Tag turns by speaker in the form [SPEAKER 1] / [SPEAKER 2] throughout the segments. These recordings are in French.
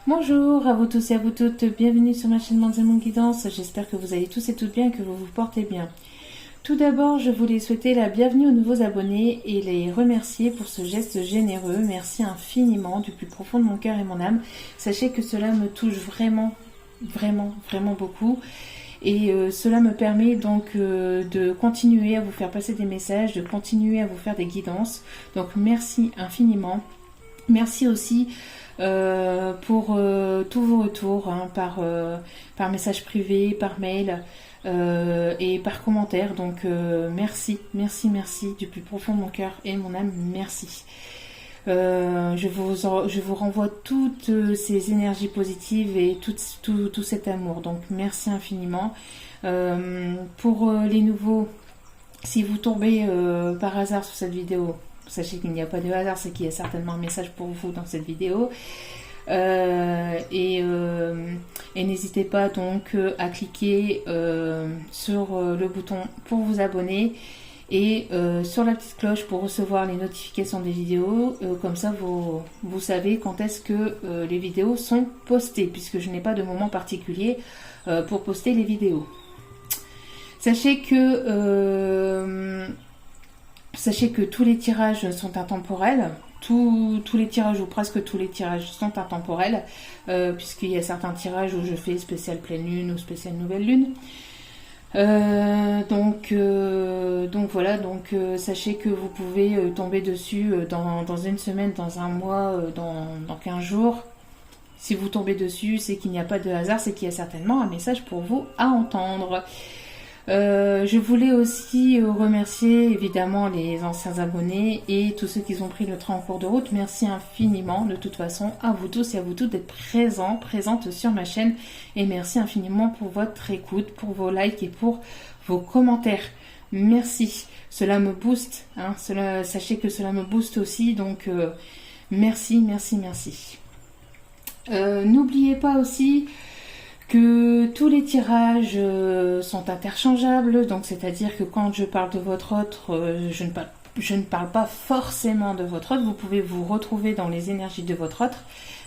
[SPEAKER 1] Bonjour à vous tous et à vous toutes, bienvenue sur ma chaîne Manzamon Guidance, j'espère que vous allez tous et toutes bien, que vous vous portez bien. Tout d'abord, je voulais souhaiter la bienvenue aux nouveaux abonnés et les remercier pour ce geste généreux. Merci infiniment du plus profond de mon cœur et mon âme. Sachez que cela me touche vraiment beaucoup. Et cela me permet donc de continuer à vous faire passer des messages, de continuer à vous faire des guidances. Donc merci infiniment. Merci aussi pour tous vos retours par message privé, par mail et par commentaire. Donc merci du plus profond de mon cœur et de mon âme, merci. Je vous renvoie toutes ces énergies positives et tout cet amour. Donc merci infiniment. Pour les nouveaux, si vous tombez par hasard sur cette vidéo, sachez qu'il n'y a pas de hasard, c'est qu'il y a certainement un message pour vous dans cette vidéo. Et n'hésitez pas donc à cliquer sur le bouton pour vous abonner et sur la petite cloche pour recevoir les notifications des vidéos. Comme ça vous savez quand est-ce que les vidéos sont postées, puisque je n'ai pas de moment particulier pour poster les vidéos. Sachez que tous les tirages sont intemporels. Tous les tirages, ou presque tous les tirages, sont intemporels, puisqu'il y a certains tirages où je fais spécial pleine lune ou spécial nouvelle lune. Donc voilà, sachez que vous pouvez tomber dessus dans une semaine, dans un mois, dans 15 jours. Si vous tombez dessus, c'est qu'il n'y a pas de hasard, c'est qu'il y a certainement un message pour vous à entendre. Je voulais aussi remercier évidemment les anciens abonnés et tous ceux qui ont pris le train en cours de route. Merci infiniment de toute façon à vous tous et à vous toutes d'être présentes sur ma chaîne. Et merci infiniment pour votre écoute, pour vos likes et pour vos commentaires. Merci, cela me booste. Sachez que cela me booste aussi, donc merci. N'oubliez pas aussi que tous les tirages sont interchangeables, donc c'est-à-dire que quand je parle de votre autre, je ne parle pas forcément de votre autre, vous pouvez vous retrouver dans les énergies de votre autre,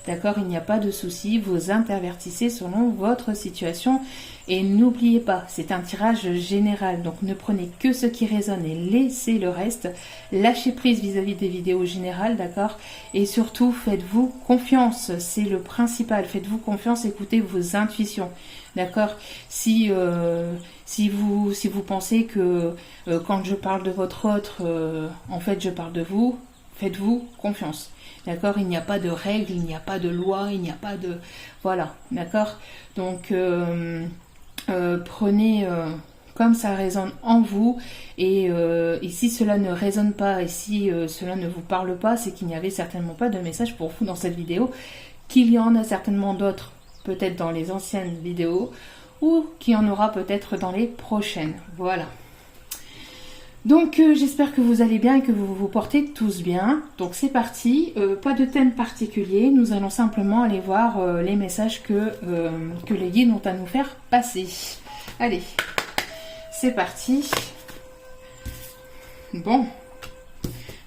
[SPEAKER 1] d'accord, il n'y a pas de souci, vous intervertissez selon votre situation, et n'oubliez pas, c'est un tirage général, donc ne prenez que ce qui résonne et laissez le reste, lâchez prise vis-à-vis des vidéos générales, d'accord, et surtout faites-vous confiance, c'est le principal, faites-vous confiance, écoutez vos intuitions, d'accord, si vous pensez que quand je parle de votre autre, en fait je parle de vous, faites-vous confiance. D'accord, il n'y a pas de règles, il n'y a pas de loi, il n'y a pas de... Voilà, d'accord. Donc, prenez comme ça résonne en vous. Et si cela ne résonne pas et si cela ne vous parle pas, c'est qu'il n'y avait certainement pas de message pour vous dans cette vidéo. Qu'il y en a certainement d'autres, peut-être dans les anciennes vidéos, ou qu'il y en aura peut-être dans les prochaines. Voilà. Donc j'espère que vous allez bien et que vous vous portez tous bien. Donc c'est parti, pas de thème particulier, nous allons simplement aller voir les messages que les guides ont à nous faire passer. Allez, c'est parti. Bon,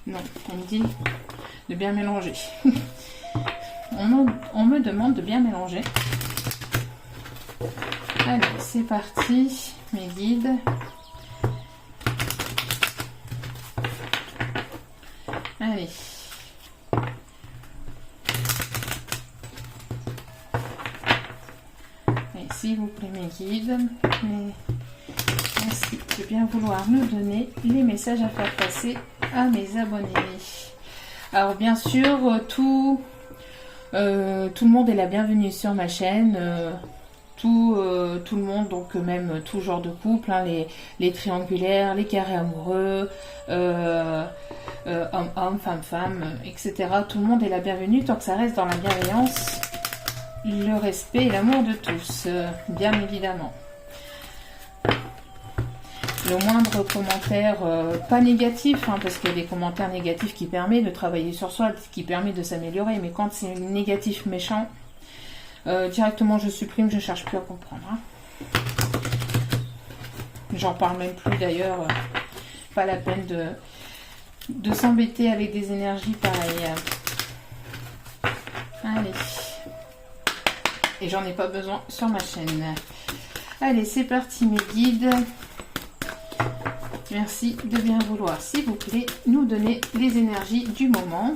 [SPEAKER 1] non, on me dit de bien mélanger. on me demande de bien mélanger. Allez, c'est parti, mes guides. Allez. Et s'il vous plaît, mes guides, merci de bien vouloir nous donner les messages à faire passer à mes abonnés. Alors bien sûr, tout le monde est la bienvenue sur ma chaîne. Tout le monde, donc même tout genre de couple, hein, les triangulaires, les carrés amoureux, homme, femme, etc. Tout le monde est la bienvenue tant que ça reste dans la bienveillance, le respect et l'amour de tous, bien évidemment. Le moindre commentaire, pas négatif, hein, parce qu'il y a des commentaires négatifs qui permettent de travailler sur soi, qui permettent de s'améliorer, mais quand c'est négatif méchant, directement je supprime, je cherche plus à comprendre. Hein. J'en parle même plus d'ailleurs, pas la peine de s'embêter avec des énergies pareilles. Allez. et j'en ai pas besoin sur ma chaîne. Allez, c'est parti mes guides. Merci de bien vouloir, s'il vous plaît, nous donner les énergies du moment.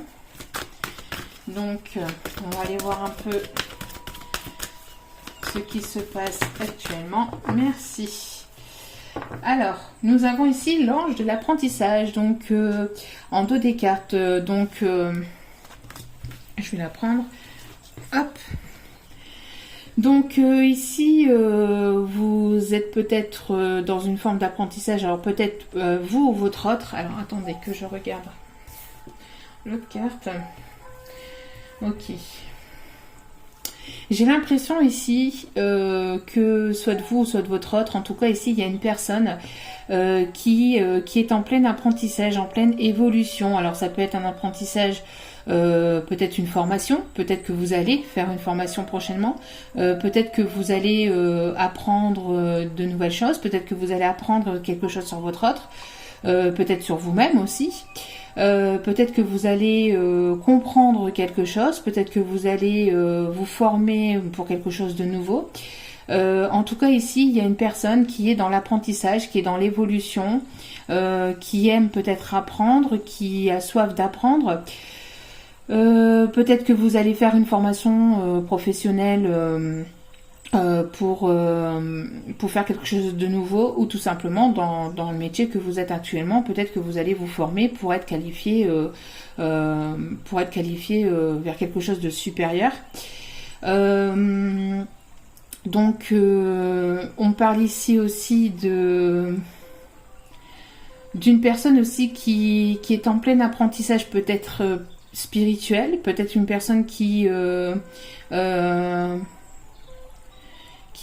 [SPEAKER 1] Donc, on va aller voir un peu ce qui se passe actuellement. Merci. Alors, nous avons ici l'ange de l'apprentissage, donc en 2 des cartes. Donc, je vais la prendre. Hop. Donc ici, vous êtes peut-être dans une forme d'apprentissage. Alors peut-être vous ou votre autre. Alors attendez que je regarde l'autre carte. Ok. J'ai l'impression ici que soit de vous ou soit de votre autre, en tout cas ici il y a une personne qui est en plein apprentissage, en pleine évolution. Alors ça peut être un apprentissage, peut-être une formation, peut-être que vous allez faire une formation prochainement, peut-être que vous allez apprendre de nouvelles choses, peut-être que vous allez apprendre quelque chose sur votre autre, peut-être sur vous-même aussi. Peut-être que vous allez comprendre quelque chose, peut-être que vous allez vous former pour quelque chose de nouveau. En tout cas ici, il y a une personne qui est dans l'apprentissage, qui est dans l'évolution, qui aime peut-être apprendre, qui a soif d'apprendre. Peut-être que vous allez faire une formation professionnelle pour faire quelque chose de nouveau, ou tout simplement dans le métier que vous êtes actuellement. Peut-être que vous allez vous former pour être qualifié vers quelque chose de supérieur. Donc on parle ici aussi d'une personne aussi qui est en plein apprentissage, peut-être spirituel, peut-être une personne qui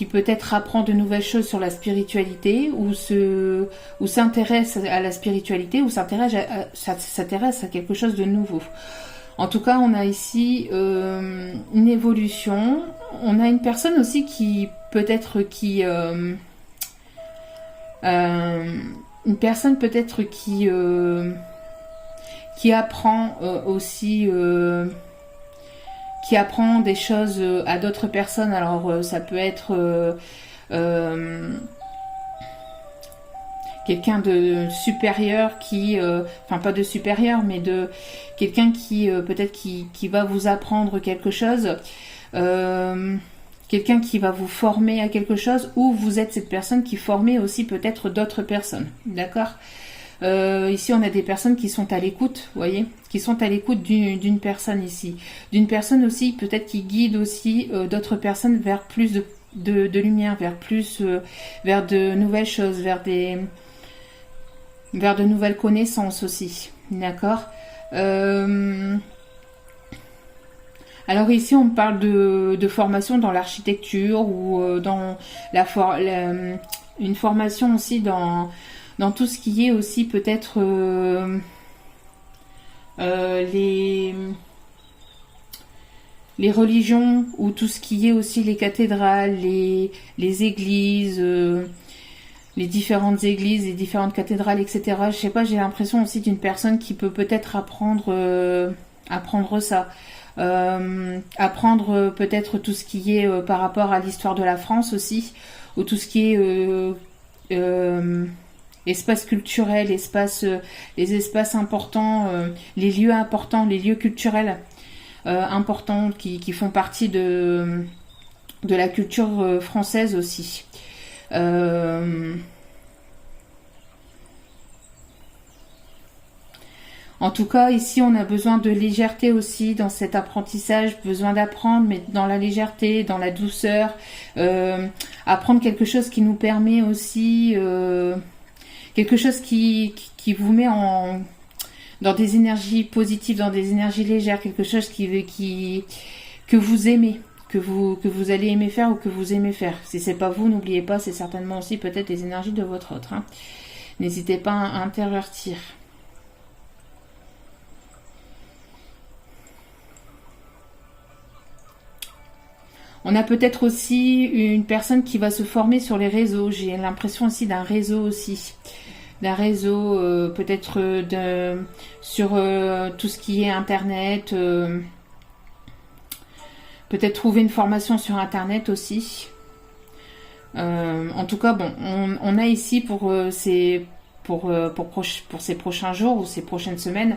[SPEAKER 1] peut-être apprend de nouvelles choses sur la spiritualité, ou s'intéresse à la spiritualité, ou s'intéresse à quelque chose de nouveau. En tout cas, on a ici une évolution. On a une personne aussi qui peut-être une personne peut-être qui apprend aussi qui apprend des choses à d'autres personnes. Alors ça peut être quelqu'un de supérieur qui, enfin pas de supérieur, mais de quelqu'un qui peut-être qui va vous apprendre quelque chose, quelqu'un qui va vous former à quelque chose, ou vous êtes cette personne qui formez aussi peut-être d'autres personnes, d'accord? Ici on a des personnes qui sont à l'écoute, vous voyez, qui sont à l'écoute d'une personne ici, d'une personne aussi peut-être qui guide aussi d'autres personnes vers plus de lumière, vers plus vers de nouvelles choses, vers de nouvelles connaissances aussi, d'accord. Alors ici on parle de formation dans l'architecture, ou dans une formation aussi dans tout ce qui est aussi peut-être les religions, ou tout ce qui est aussi les cathédrales, les églises, les différentes églises, les différentes cathédrales, etc. Je sais pas, j'ai l'impression aussi d'une personne qui peut peut-être apprendre ça. Apprendre peut-être tout ce qui est par rapport à l'histoire de la France aussi, ou tout ce qui est espace culturel, les espaces importants, les lieux importants, les lieux culturels importants qui font partie de la culture française aussi. En tout cas, ici, on a besoin de légèreté aussi dans cet apprentissage, besoin d'apprendre, mais dans la légèreté, dans la douceur, apprendre quelque chose qui nous permet aussi, quelque chose qui vous met dans des énergies positives, dans des énergies légères, quelque chose que vous aimez, que vous allez aimer faire, ou que vous aimez faire. Si c'est pas vous, n'oubliez pas, c'est certainement aussi peut-être les énergies de votre autre, hein. N'hésitez pas à intervertir. On a peut-être aussi une personne qui va se former sur les réseaux. J'ai l'impression aussi d'un réseau aussi. D'un réseau peut-être sur tout ce qui est internet. Peut-être trouver une formation sur internet aussi. En tout cas, bon, on a ici pour ces prochains jours ou ces prochaines semaines,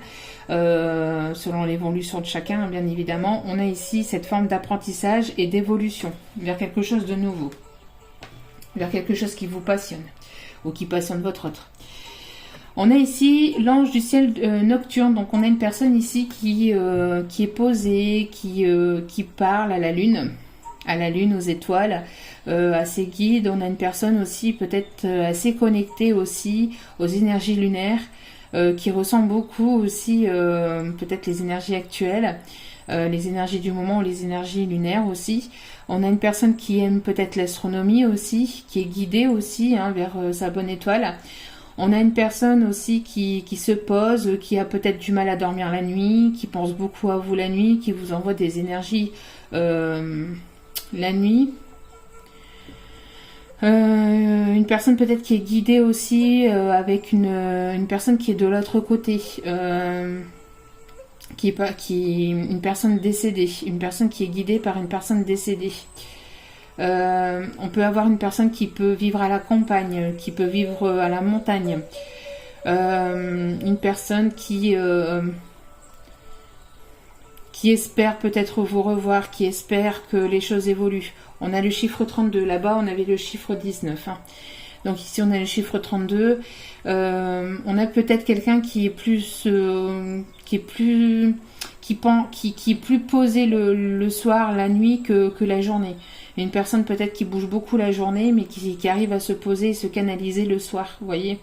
[SPEAKER 1] selon l'évolution de chacun, bien évidemment, on a ici cette forme d'apprentissage et d'évolution vers quelque chose de nouveau, vers quelque chose qui vous passionne ou qui passionne votre autre. On a ici l'ange du ciel nocturne, donc on a une personne ici qui est posée, qui parle à la lune, aux étoiles, à ses guides. On a une personne aussi peut-être assez connectée aussi aux énergies lunaires, qui ressent beaucoup aussi peut-être les énergies actuelles, les énergies du moment, les énergies lunaires aussi. On a une personne qui aime peut-être l'astronomie aussi, qui est guidée aussi vers sa bonne étoile. On a une personne aussi qui se pose, qui a peut-être du mal à dormir la nuit, qui pense beaucoup à vous la nuit, qui vous envoie des énergies la nuit. Une personne peut-être qui est guidée aussi avec une personne qui est de l'autre côté, une personne décédée, une personne qui est guidée par une personne décédée. On peut avoir une personne qui peut vivre à la campagne, qui peut vivre à la montagne, une personne qui espère peut-être vous revoir, qui espère que les choses évoluent. On a le chiffre 32, là-bas on avait le chiffre 19. Donc ici on a le chiffre 32. On a peut-être quelqu'un qui est plus posé le soir, la nuit que la journée. Une personne peut-être qui bouge beaucoup la journée, mais qui arrive à se poser et se canaliser le soir, vous voyez.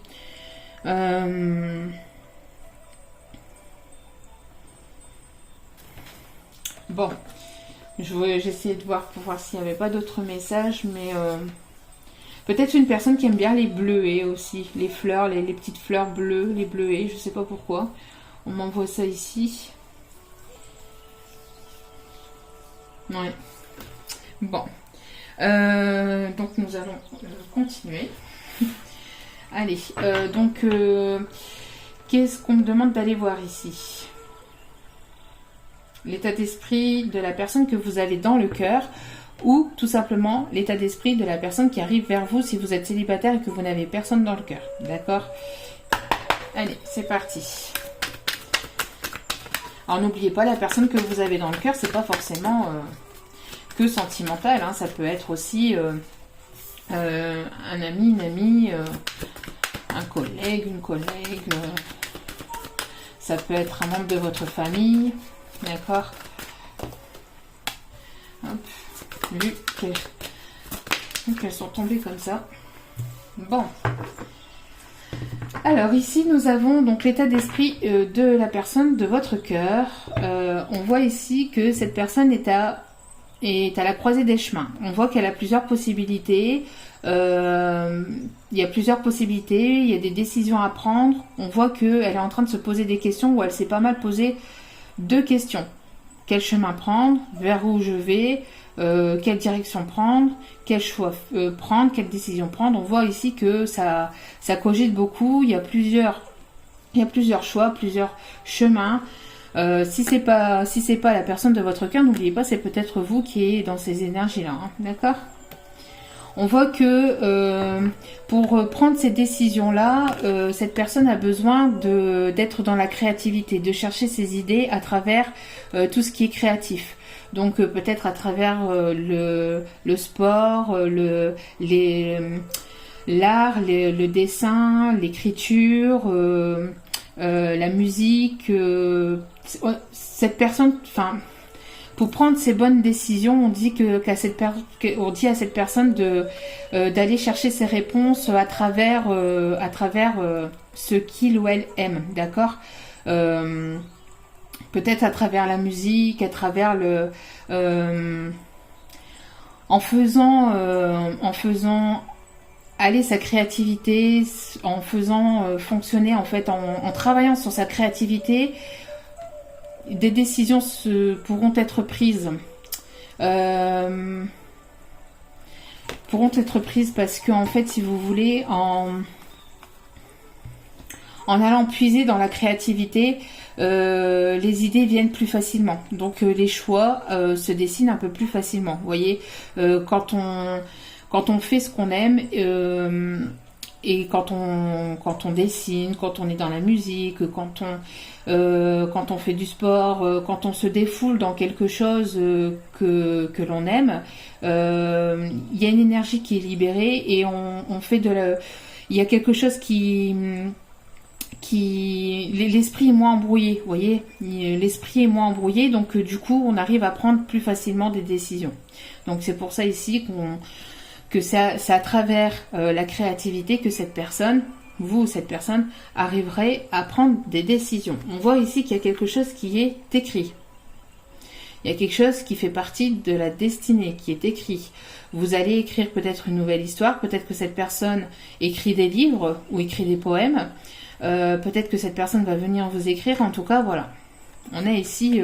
[SPEAKER 1] Bon, j'essayais de voir pour voir s'il n'y avait pas d'autres messages, mais peut-être une personne qui aime bien les bleuets aussi, les fleurs, les petites fleurs bleues, les bleuets, je sais pas pourquoi. On m'envoie ça ici. Ouais. Bon. Donc nous allons continuer. Allez, donc qu'est-ce qu'on me demande d'aller voir ici? L'état d'esprit de la personne que vous avez dans le cœur, ou tout simplement l'état d'esprit de la personne qui arrive vers vous si vous êtes célibataire et que vous n'avez personne dans le cœur. D'accord? Allez, c'est parti. Alors n'oubliez pas, la personne que vous avez dans le cœur, c'est pas forcément que sentimental, hein. Ça peut être aussi un ami, une amie, un collègue, une collègue. Ça peut être un membre de votre famille. D'accord. Hop. Vu qu'elles sont tombées comme ça. Bon. Alors ici nous avons donc l'état d'esprit de la personne de votre cœur. On voit ici que cette personne est à la croisée des chemins. On voit qu'elle a plusieurs possibilités. Il y a plusieurs possibilités. Il y a des décisions à prendre. On voit qu'elle est en train de se poser des questions, ou elle s'est pas mal posé 2 questions. Quel chemin prendre? Vers où je vais? Quelle direction prendre? Quel choix prendre? Quelle décision prendre? On voit ici que ça cogite beaucoup. Il y a plusieurs choix, plusieurs chemins. Si c'est pas la personne de votre cœur, n'oubliez pas, c'est peut-être vous qui êtes dans ces énergies-là. Hein, d'accord? On voit que pour prendre ces décisions-là, cette personne a besoin d'être dans la créativité, de chercher ses idées à travers tout ce qui est créatif. Donc peut-être à travers le sport, l'art, le dessin, l'écriture, la musique. Cette personne, enfin, pour prendre ces bonnes décisions, on dit à cette personne d'aller chercher ses réponses à travers ce qu'il ou elle aime, d'accord. Peut-être à travers la musique, à travers en faisant aller sa créativité, en faisant fonctionner, en fait, en travaillant sur sa créativité, des décisions pourront être prises. Parce que, en fait, si vous voulez, en allant puiser dans la créativité, les idées viennent plus facilement. Donc les choix se dessinent un peu plus facilement. Vous voyez, quand on fait ce qu'on aime, et quand on dessine, quand on est dans la musique, quand on fait du sport, quand on se défoule dans quelque chose que l'on aime, il y a une énergie qui est libérée et on fait il y a quelque chose l'esprit est moins embrouillé, vous voyez, l'esprit est moins embrouillé, donc du coup on arrive à prendre plus facilement des décisions. Donc c'est pour ça ici que c'est à travers la créativité que cette personne, vous ou cette personne, arriverait à prendre des décisions. On voit ici qu'il y a quelque chose qui est écrit. Il y a quelque chose qui fait partie de la destinée, qui est écrit. Vous allez écrire peut-être une nouvelle histoire, peut-être que cette personne écrit des livres ou écrit des poèmes, peut-être que cette personne va venir vous écrire, en tout cas, voilà. On est ici...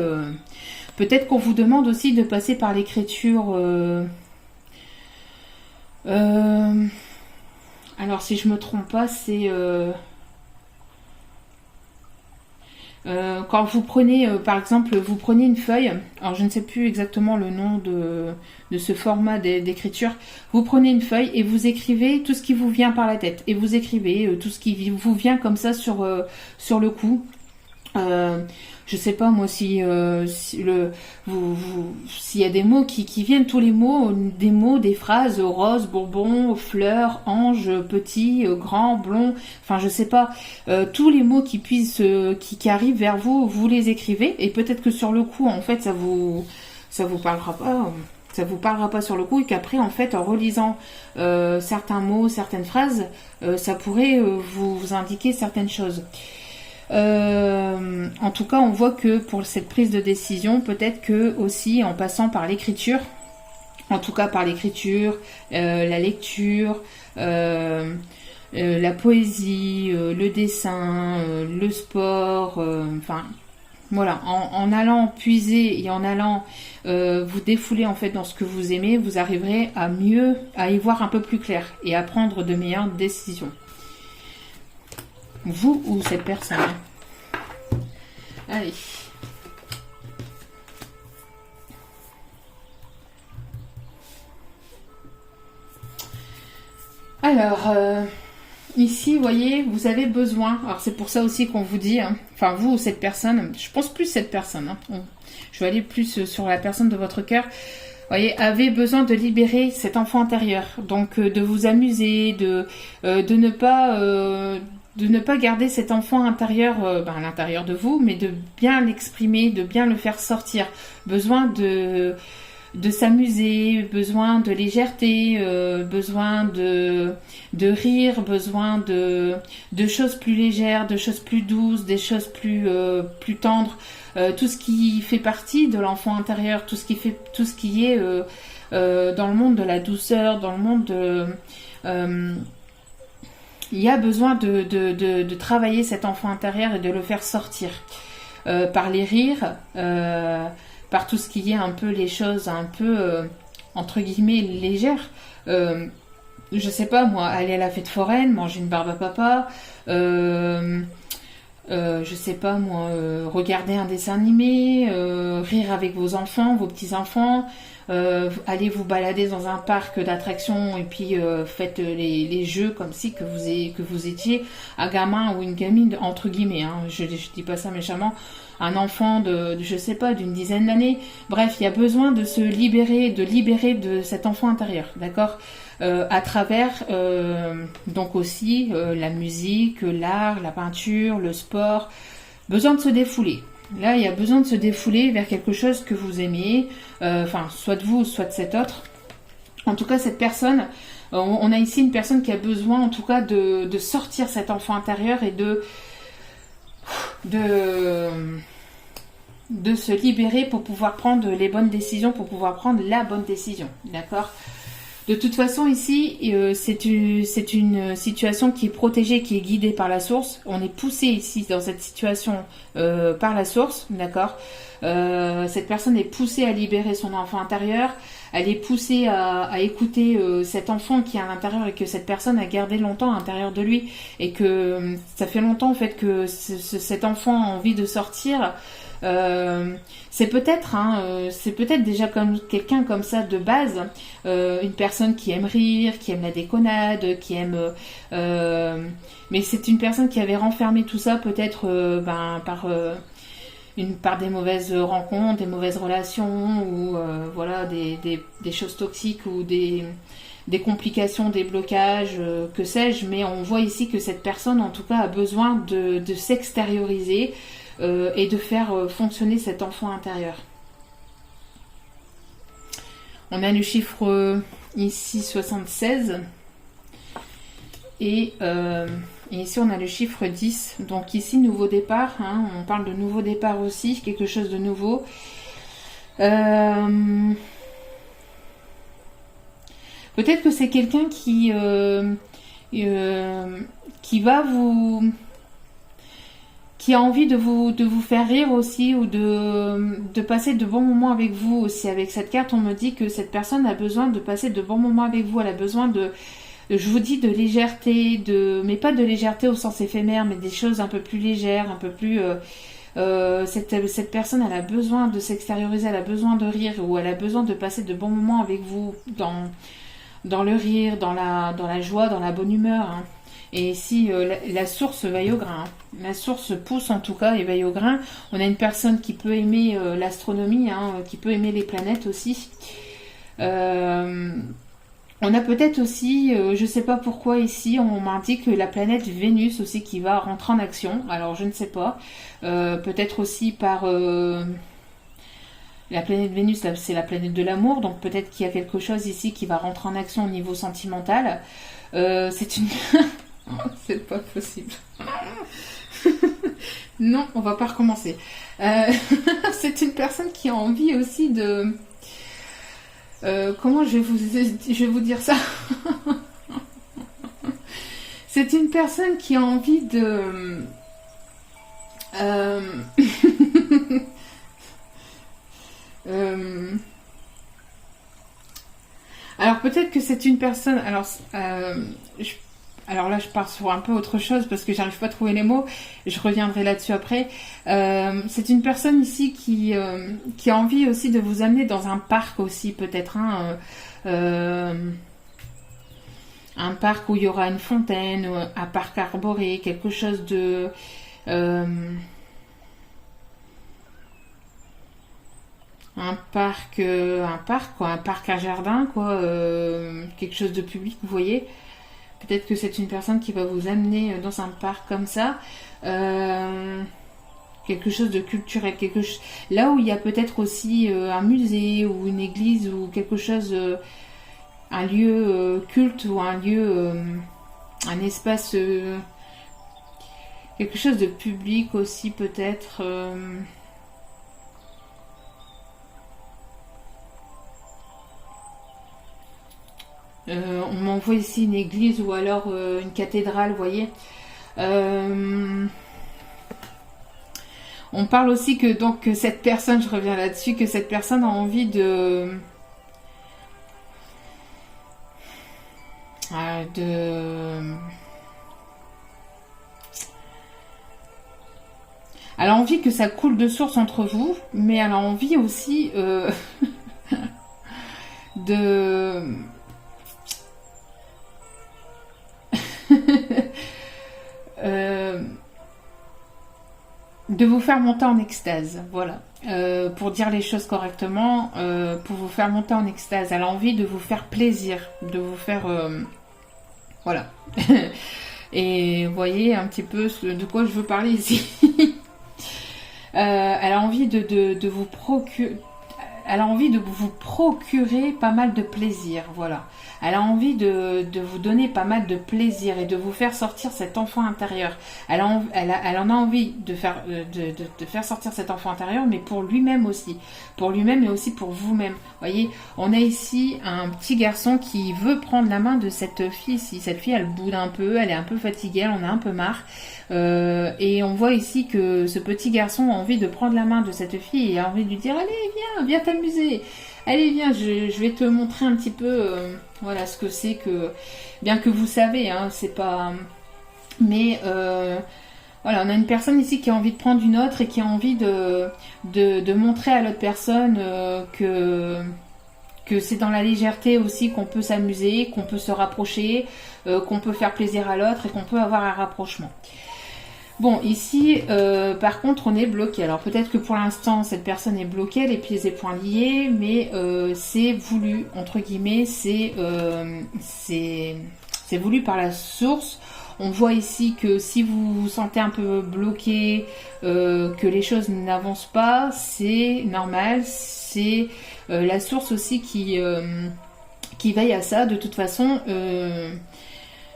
[SPEAKER 1] peut-être qu'on vous demande aussi de passer par l'écriture... alors si je me trompe pas, c'est quand vous prenez par exemple, vous prenez une feuille, alors je ne sais plus exactement le nom de ce format d'écriture, vous prenez une feuille et vous écrivez tout ce qui vous vient par la tête, et vous écrivez tout ce qui vous vient comme ça sur le coup. Je sais pas moi s'il y a des mots qui viennent, tous les mots, des phrases, rose, bourbon, fleur, ange, petit, grand, blond, enfin je sais pas, tous les mots qui arrivent vers vous, vous les écrivez, et peut-être que sur le coup en fait ça vous parlera pas. Ça vous parlera pas sur le coup, et qu'après en fait en relisant certains mots, certaines phrases, ça pourrait vous indiquer certaines choses. En tout cas, on voit que pour cette prise de décision, peut-être que aussi en passant par l'écriture, en tout cas par l'écriture, la lecture, la poésie, le dessin, le sport, enfin voilà, en allant puiser et en allant vous défouler en fait dans ce que vous aimez, vous arriverez à y voir un peu plus clair et à prendre de meilleures décisions. Vous ou cette personne. Allez. Alors, ici, vous voyez, vous avez besoin. Alors, c'est pour ça aussi qu'on vous dit, hein, enfin, vous ou cette personne, je pense plus cette personne. Hein, je vais aller plus sur la personne de votre cœur. Vous voyez, avez besoin de libérer cet enfant intérieur. Donc, de vous amuser, de ne pas garder cet enfant intérieur à l'intérieur de vous, mais de bien l'exprimer, de bien le faire sortir. Besoin de s'amuser, besoin de légèreté, besoin de rire, besoin de choses plus légères, de choses plus douces, des choses plus tendres. Tout ce qui fait partie de l'enfant intérieur, tout ce qui est dans le monde de la douceur, dans le monde de... il y a besoin de travailler cet enfant intérieur et de le faire sortir par les rires, par tout ce qui est un peu les choses un peu entre guillemets légères. Je sais pas moi, aller à la fête foraine, manger une barbe à papa, je sais pas moi, regarder un dessin animé, rire avec vos enfants, vos petits-enfants, allez vous balader dans un parc d'attractions et puis faites les jeux comme si que vous étiez un gamin ou une gamine entre guillemets, hein, je dis pas ça méchamment, un enfant de je sais pas, d'une dizaine d'années. Bref, il y a besoin de se libérer de cet enfant intérieur, d'accord, à travers donc aussi la musique, l'art, la peinture, le sport. Besoin de se défouler. Là, il y a besoin de se défouler vers quelque chose que vous aimez, enfin, soit de vous, soit de cet autre. En tout cas, cette personne, on a ici une personne qui a besoin, en tout cas, de sortir cet enfant intérieur et de se libérer pour pouvoir prendre les bonnes décisions, pour pouvoir prendre la bonne décision, d'accord ? De toute façon, ici, c'est une situation qui est protégée, qui est guidée par la source. On est poussé ici dans cette situation par la source, d'accord. Cette personne est poussée à libérer son enfant intérieur. Elle est poussée à écouter cet enfant qui est à l'intérieur et que cette personne a gardé longtemps à l'intérieur de lui. Et que ça fait longtemps en fait que cet enfant a envie de sortir. C'est peut-être déjà comme quelqu'un comme ça de base, une personne qui aime rire, qui aime la déconnade, qui aime, mais c'est une personne qui avait renfermé tout ça peut-être par des mauvaises rencontres, des mauvaises relations ou voilà des choses toxiques ou des complications, des blocages, que sais-je, mais on voit ici que cette personne en tout cas a besoin de s'extérioriser et de faire fonctionner cet enfant intérieur. On a le chiffre ici 76 et ici on a le chiffre 10. Donc ici nouveau départ, hein, on parle de nouveau départ aussi, quelque chose de nouveau. Peut-être que c'est quelqu'un qui va vous... qui a envie de vous faire rire aussi ou de passer de bons moments avec vous aussi. Avec cette carte, on me dit que cette personne a besoin de passer de bons moments avec vous. Elle a besoin je vous dis de légèreté, mais pas de légèreté au sens éphémère, mais des choses un peu plus légères, un peu plus... cette personne, elle a besoin de s'extérioriser, elle a besoin de rire ou elle a besoin de passer de bons moments avec vous dans le rire, dans la joie, dans la bonne humeur, hein. Et ici, la source veille au grain. La source pousse en tout cas et veille au grain. On a une personne qui peut aimer l'astronomie, hein, qui peut aimer les planètes aussi. On a peut-être aussi, je ne sais pas pourquoi ici, on m'indique la planète Vénus aussi qui va rentrer en action. Alors je ne sais pas. Peut-être aussi par... la planète Vénus, c'est la planète de l'amour. Donc peut-être qu'il y a quelque chose ici qui va rentrer en action au niveau sentimental. C'est une... c'est pas possible. Non, on va pas recommencer. C'est une personne qui a envie aussi de... comment je vais vous dire ça. C'est une personne qui a envie de... Alors peut-être que c'est une personne... Alors là, je pars sur un peu autre chose parce que j'arrive pas à trouver les mots. Je reviendrai là-dessus après. C'est une personne ici qui a envie aussi de vous amener dans un parc aussi, peut-être. Hein, un parc où il y aura une fontaine, un parc arboré, quelque chose de... un parc quoi, un parc à jardin, quoi, quelque chose de public, vous voyez. Peut-être que c'est une personne qui va vous amener dans un parc comme ça, quelque chose de culturel, là où il y a peut-être aussi un musée ou une église ou quelque chose, un lieu culte ou un lieu, un espace, quelque chose de public aussi peut-être. On m'envoie ici une église ou alors une cathédrale, vous voyez. On parle aussi que donc cette personne, je reviens là-dessus, que cette personne a envie elle a envie que ça coule de source entre vous, mais elle a envie aussi de vous faire monter en extase, voilà. Pour dire les choses correctement, pour vous faire monter en extase. Elle a envie de vous faire plaisir, de vous faire... voilà. Et vous voyez un petit peu de quoi je veux parler ici. Elle a envie de vous procurer... elle a envie de vous procurer pas mal de plaisir, voilà. Elle a envie de vous donner pas mal de plaisir et de vous faire sortir cet enfant intérieur. Elle en a envie de faire sortir cet enfant intérieur, mais pour lui-même aussi. Pour lui-même et aussi pour vous-même. Voyez, on a ici un petit garçon qui veut prendre la main de cette fille. Si cette fille, elle boude un peu, elle est un peu fatiguée, elle en a un peu marre. Et on voit ici que ce petit garçon a envie de prendre la main de cette fille et a envie de lui dire « Allez, viens t'amuser !» Allez, viens, je vais te montrer un petit peu voilà ce que c'est que... Bien que vous savez, hein, c'est pas... Mais voilà, on a une personne ici qui a envie de prendre une autre et qui a envie de montrer à l'autre personne que c'est dans la légèreté aussi qu'on peut s'amuser, qu'on peut se rapprocher, qu'on peut faire plaisir à l'autre et qu'on peut avoir un rapprochement. Bon, ici, par contre, on est bloqué. Alors, peut-être que pour l'instant, cette personne est bloquée, les pieds et poings liés, mais c'est voulu, entre guillemets, c'est voulu par la source. On voit ici que si vous vous sentez un peu bloqué, que les choses n'avancent pas, c'est normal, c'est la source aussi qui veille à ça. De toute façon,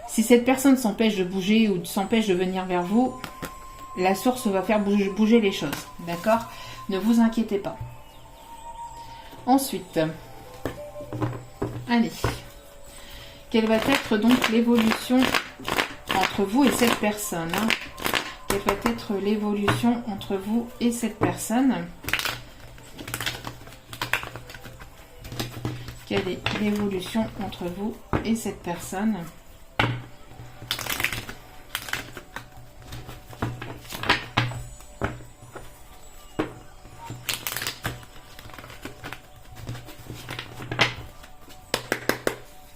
[SPEAKER 1] si cette personne s'empêche de bouger ou s'empêche de venir vers vous, la source va faire bouger les choses. D'accord? Ne vous inquiétez pas. Ensuite, allez. Quelle va être donc l'évolution entre vous et cette personne, hein? Quelle va être l'évolution entre vous et cette personne? Quelle est l'évolution entre vous et cette personne?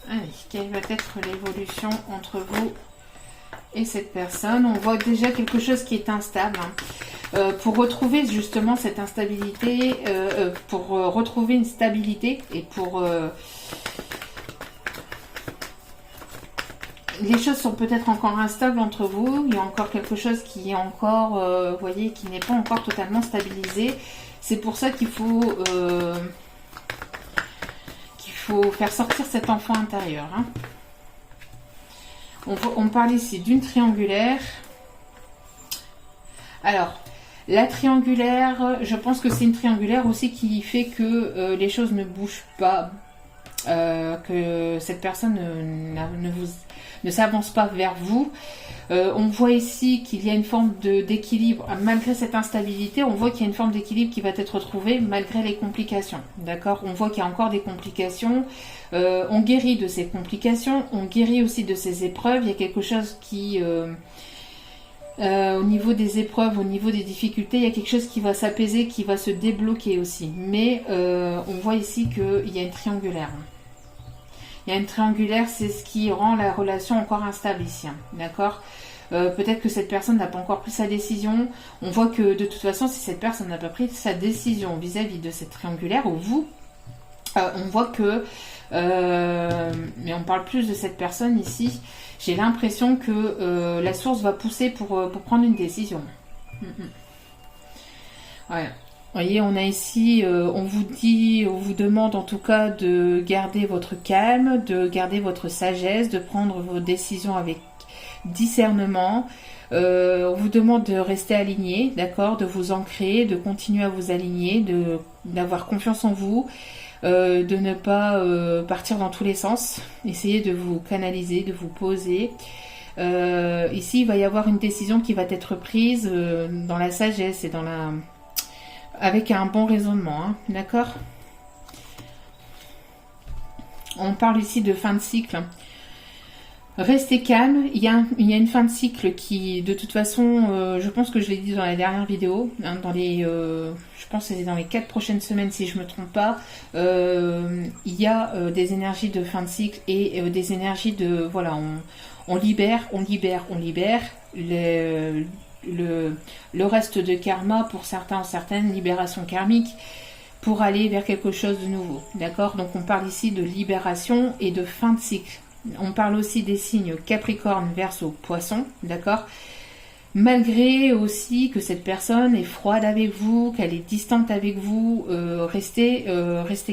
[SPEAKER 1] Allez, quelle va être l'évolution entre vous et cette personne? On voit déjà quelque chose qui est instable. Hein. Pour retrouver justement cette instabilité, pour retrouver une stabilité et pour... les choses sont peut-être encore instables entre vous. Il y a encore quelque chose qui est encore, vous voyez, qui n'est pas encore totalement stabilisé. C'est pour ça qu'il faut faire sortir cet enfant intérieur. Hein. On parle ici d'une triangulaire. Alors, la triangulaire, je pense que c'est une triangulaire aussi qui fait que les choses ne bougent pas, que cette personne ne s'avance pas vers vous. On voit ici qu'il y a une forme d'équilibre, malgré cette instabilité, on voit qu'il y a une forme d'équilibre qui va être retrouvée malgré les complications. D'accord? On voit qu'il y a encore des complications. On guérit de ces complications, on guérit aussi de ces épreuves. Il y a quelque chose qui... au niveau des épreuves, au niveau des difficultés, il y a quelque chose qui va s'apaiser, qui va se débloquer aussi. Mais on voit ici qu'il y a une triangulaire. Il y a une triangulaire, c'est ce qui rend la relation encore instable ici. Hein, d'accord? Peut-être que cette personne n'a pas encore pris sa décision. On voit que de toute façon, si cette personne n'a pas pris sa décision vis-à-vis de cette triangulaire, ou vous, on voit que... mais on parle plus de cette personne ici. J'ai l'impression que la source va pousser pour prendre une décision. Ouais. Vous voyez, on a ici, on vous demande en tout cas de garder votre calme, de garder votre sagesse, de prendre vos décisions avec discernement. On vous demande de rester aligné, d'accord, de vous ancrer, de continuer à vous aligner, d'avoir confiance en vous, de ne pas partir dans tous les sens. Essayez de vous canaliser, de vous poser. Ici, il va y avoir une décision qui va être prise dans la sagesse et avec un bon raisonnement, hein, d'accord? On parle ici de fin de cycle. Restez calme, il y a une fin de cycle qui, de toute façon, je pense que je l'ai dit dans la dernière vidéo, hein, je pense que c'est dans les 4 prochaines semaines si je ne me trompe pas, il y a des énergies de fin de cycle et des énergies de, voilà, on libère, le reste de karma pour certains, certaines libérations karmiques pour aller vers quelque chose de nouveau, d'accord? Donc on parle ici de libération et de fin de cycle. On parle aussi des signes Capricorne, Verseau, Poisson, d'accord? Malgré aussi que cette personne est froide avec vous, qu'elle est distante avec vous, restez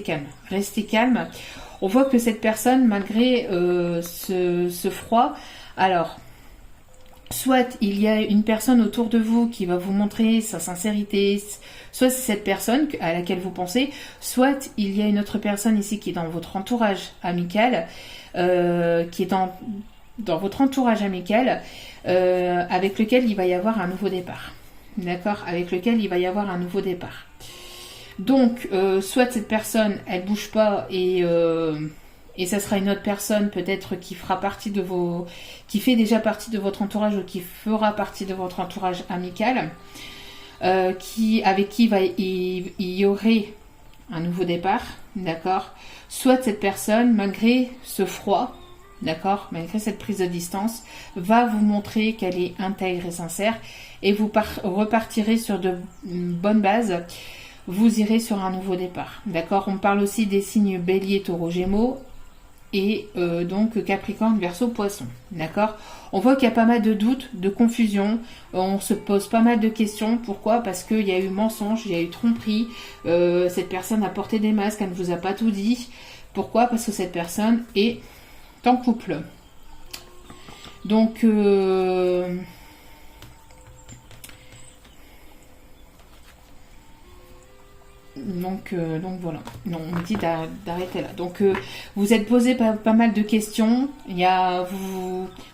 [SPEAKER 1] calme. Restez calme. On voit que cette personne, malgré ce froid, alors, soit il y a une personne autour de vous qui va vous montrer sa sincérité, soit c'est cette personne à laquelle vous pensez, soit il y a une autre personne ici qui est dans votre entourage amical, qui est dans votre entourage amical, avec lequel il va y avoir un nouveau départ. D'accord? Avec lequel il va y avoir un nouveau départ. Donc, soit cette personne, elle bouge pas et ça sera une autre personne peut-être qui fera partie de qui fait déjà partie de votre entourage ou qui fera partie de votre entourage amical, avec qui il y aurait un nouveau départ, d'accord? Soit cette personne, malgré ce froid, d'accord, malgré cette prise de distance, va vous montrer qu'elle est intègre et sincère et vous repartirez sur de bonnes bases. Vous irez sur un nouveau départ, d'accord? On parle aussi des signes Bélier, Taureau, Gémeaux et donc Capricorne, Verseau, Poisson, d'accord? On voit qu'il y a pas mal de doutes, de confusion, on se pose pas mal de questions. Pourquoi? Parce qu'il y a eu mensonge, il y a eu tromperie, cette personne a porté des masques, elle ne vous a pas tout dit. Pourquoi? Parce que cette personne est en couple. Donc, donc voilà. Non, on me dit d'arrêter là. Donc vous êtes posé pas mal de questions.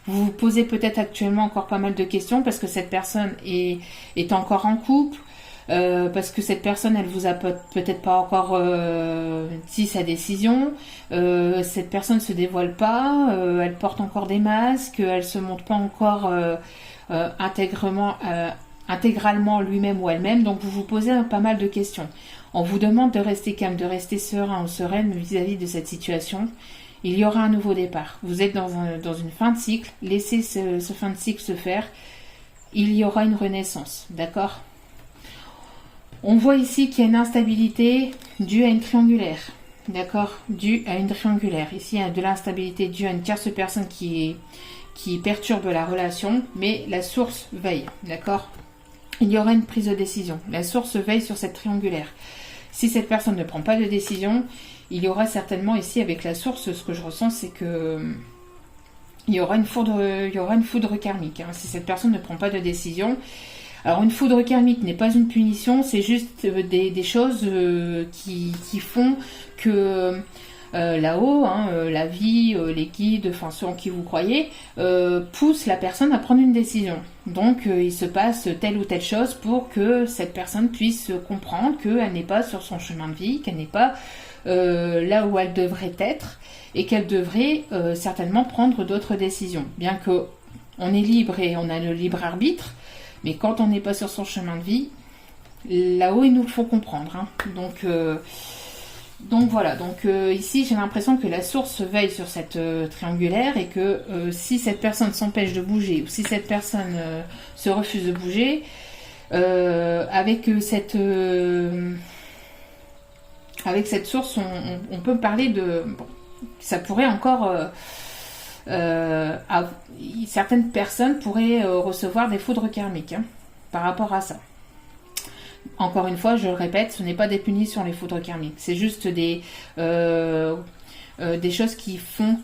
[SPEAKER 1] Vous posez peut-être actuellement encore pas mal de questions parce que cette personne est encore en couple. Parce que cette personne, elle vous a peut-être pas encore dit sa décision. Cette personne se dévoile pas. Elle porte encore des masques. Elle se montre pas encore intégralement lui-même ou elle-même. Donc vous vous posez pas mal de questions. On vous demande de rester calme, de rester serein ou sereine vis-à-vis de cette situation. Il y aura un nouveau départ. Vous êtes dans une fin de cycle. Laissez ce fin de cycle se faire. Il y aura une renaissance. D'accord ? On voit ici qu'il y a une instabilité due à une triangulaire. D'accord ? Due à une triangulaire. Ici, il y a de l'instabilité due à une tierce personne qui perturbe la relation, mais la source veille. D'accord ? Il y aura une prise de décision. La source veille sur cette triangulaire. Si cette personne ne prend pas de décision, il y aura certainement ici avec la source, ce que je ressens, c'est que il y aura une foudre karmique. Hein. Si cette personne ne prend pas de décision, alors une foudre karmique n'est pas une punition, c'est juste des choses qui font que là-haut, hein, la vie, les guides, enfin ceux en qui vous croyez, poussent la personne à prendre une décision. Donc il se passe telle ou telle chose pour que cette personne puisse comprendre qu'elle n'est pas sur son chemin de vie, qu'elle n'est pas là où elle devrait être et qu'elle devrait certainement prendre d'autres décisions. Bien que on est libre et on a le libre arbitre, mais quand on n'est pas sur son chemin de vie, là-haut ils nous le font comprendre. Hein. Donc voilà, ici j'ai l'impression que la source veille sur cette triangulaire et que si cette personne s'empêche de bouger ou si cette personne se refuse de bouger, avec cette source, on peut parler de... Bon, ça pourrait encore... certaines personnes pourraient recevoir des foudres karmiques hein, par rapport à ça. Encore une fois, je le répète, ce n'est pas des punitions les foudres karmiques, c'est juste des choses qui font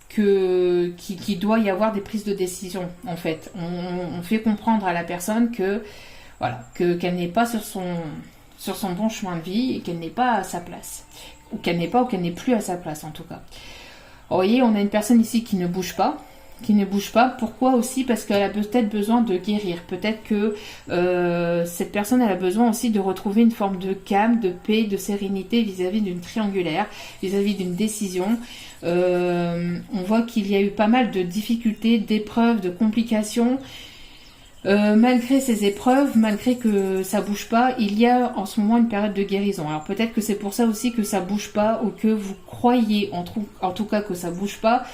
[SPEAKER 1] qu'il doit y avoir des prises de décision en fait. On fait comprendre à la personne que voilà, qu'elle n'est pas sur son bon chemin de vie et qu'elle n'est pas à sa place, ou qu'elle n'est plus à sa place en tout cas. Vous voyez, on a une personne ici qui ne bouge pas. Pourquoi aussi? Parce qu'elle a peut-être besoin de guérir. Peut-être que cette personne elle a besoin aussi de retrouver une forme de calme, de paix, de sérénité vis-à-vis d'une triangulaire, vis-à-vis d'une décision. On voit qu'il y a eu pas mal de difficultés, d'épreuves, de complications. Malgré ces épreuves, malgré que ça bouge pas, il y a en ce moment une période de guérison. Alors peut-être que c'est pour ça aussi que ça bouge pas ou que vous croyez en tout cas que ça bouge pas,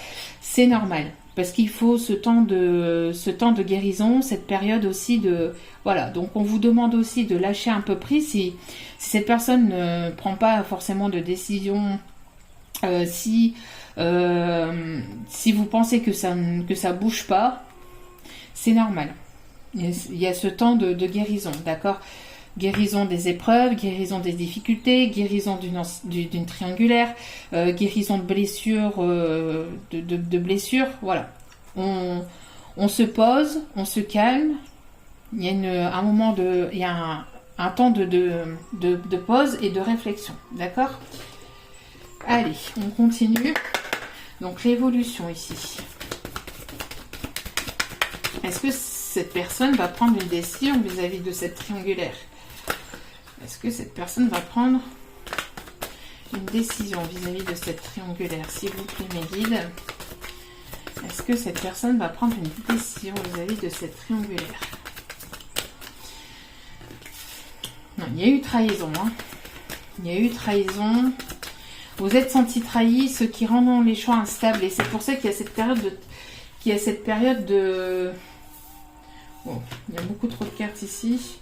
[SPEAKER 1] c'est normal. Parce qu'il faut ce temps de guérison, cette période aussi de... Voilà, donc on vous demande aussi de lâcher un peu prise. Si cette personne ne prend pas forcément de décision, si vous pensez que ça bouge pas, c'est normal. Il y a ce temps de guérison, d'accord? Guérison des épreuves, guérison des difficultés, guérison d'une triangulaire, guérison de blessures, de blessures, voilà. On se pose, on se calme. Il y a un moment il y a un temps de pause et de réflexion, d'accord? Allez, on continue. Donc l'évolution ici. Est-ce que cette personne va prendre une décision vis-à-vis de cette triangulaire? Est-ce que cette personne va prendre une décision vis-à-vis de cette triangulaire? S'il vous plaît, mes guides. Est-ce que cette personne va prendre une décision vis-à-vis de cette triangulaire? Non, il y a eu trahison. Hein. Il y a eu trahison. Vous êtes senti trahi, ce qui rend les choix instables. Et c'est pour ça qu'il y a cette période de... Bon, il y a beaucoup trop de cartes ici.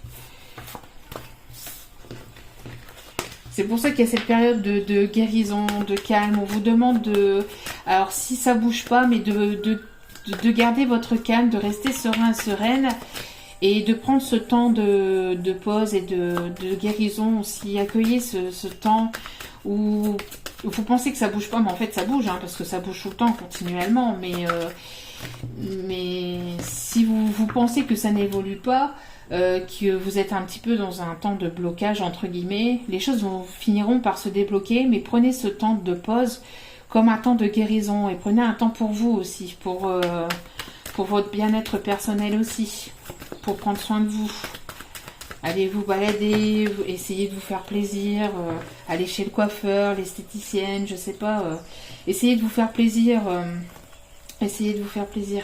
[SPEAKER 1] C'est pour ça qu'il y a cette période de guérison, de calme. On vous demande de... Alors, si ça bouge pas, mais de garder votre calme, de rester serein, sereine. Et de prendre ce temps de pause et de guérison aussi. Accueillez ce temps où vous pensez que ça bouge pas, mais en fait ça bouge, hein, parce que ça bouge tout le temps, continuellement. Mais si vous pensez que ça n'évolue pas, que vous êtes un petit peu dans un temps de blocage, entre guillemets, les choses finiront par se débloquer, mais prenez ce temps de pause comme un temps de guérison. Et prenez un temps pour vous aussi, pour votre bien-être personnel aussi, pour prendre soin de vous. Allez vous balader, essayez de vous faire plaisir, allez chez le coiffeur, l'esthéticienne, je sais pas, essayez de vous faire plaisir, essayez de vous faire plaisir.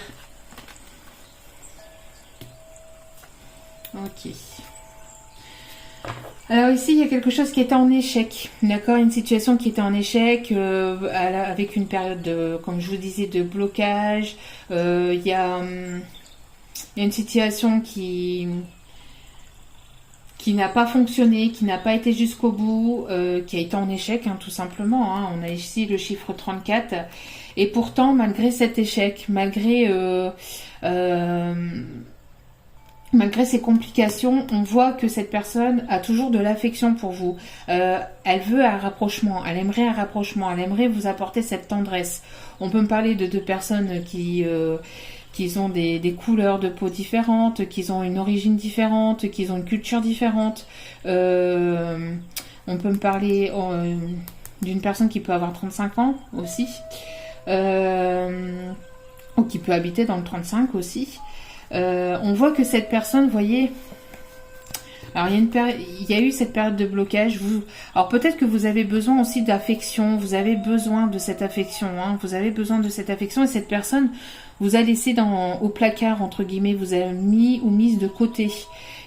[SPEAKER 1] Ok. Alors ici, il y a quelque chose qui était en échec, d'accord, une situation qui était en échec, avec une période de, comme je vous disais, de blocage. Il y a une situation qui n'a pas fonctionné, qui n'a pas été jusqu'au bout, qui a été en échec, hein, tout simplement. Hein. On a ici le chiffre 34. Et pourtant, malgré cet échec, malgré ces complications, on voit que cette personne a toujours de l'affection pour vous. Elle veut un rapprochement, elle aimerait un rapprochement, elle aimerait vous apporter cette tendresse. On peut me parler de deux personnes qui ont des couleurs de peau différentes, qui ont une origine différente, qui ont une culture différente. On peut me parler d'une personne qui peut avoir 35 ans aussi, ou qui peut habiter dans le 35 aussi. On voit que cette personne, vous voyez, alors il y a eu cette période de blocage. Alors peut-être que vous avez besoin aussi d'affection, vous avez besoin de cette affection, hein, vous avez besoin de cette affection, et cette personne vous a laissé au placard, entre guillemets, vous a mis ou mise de côté.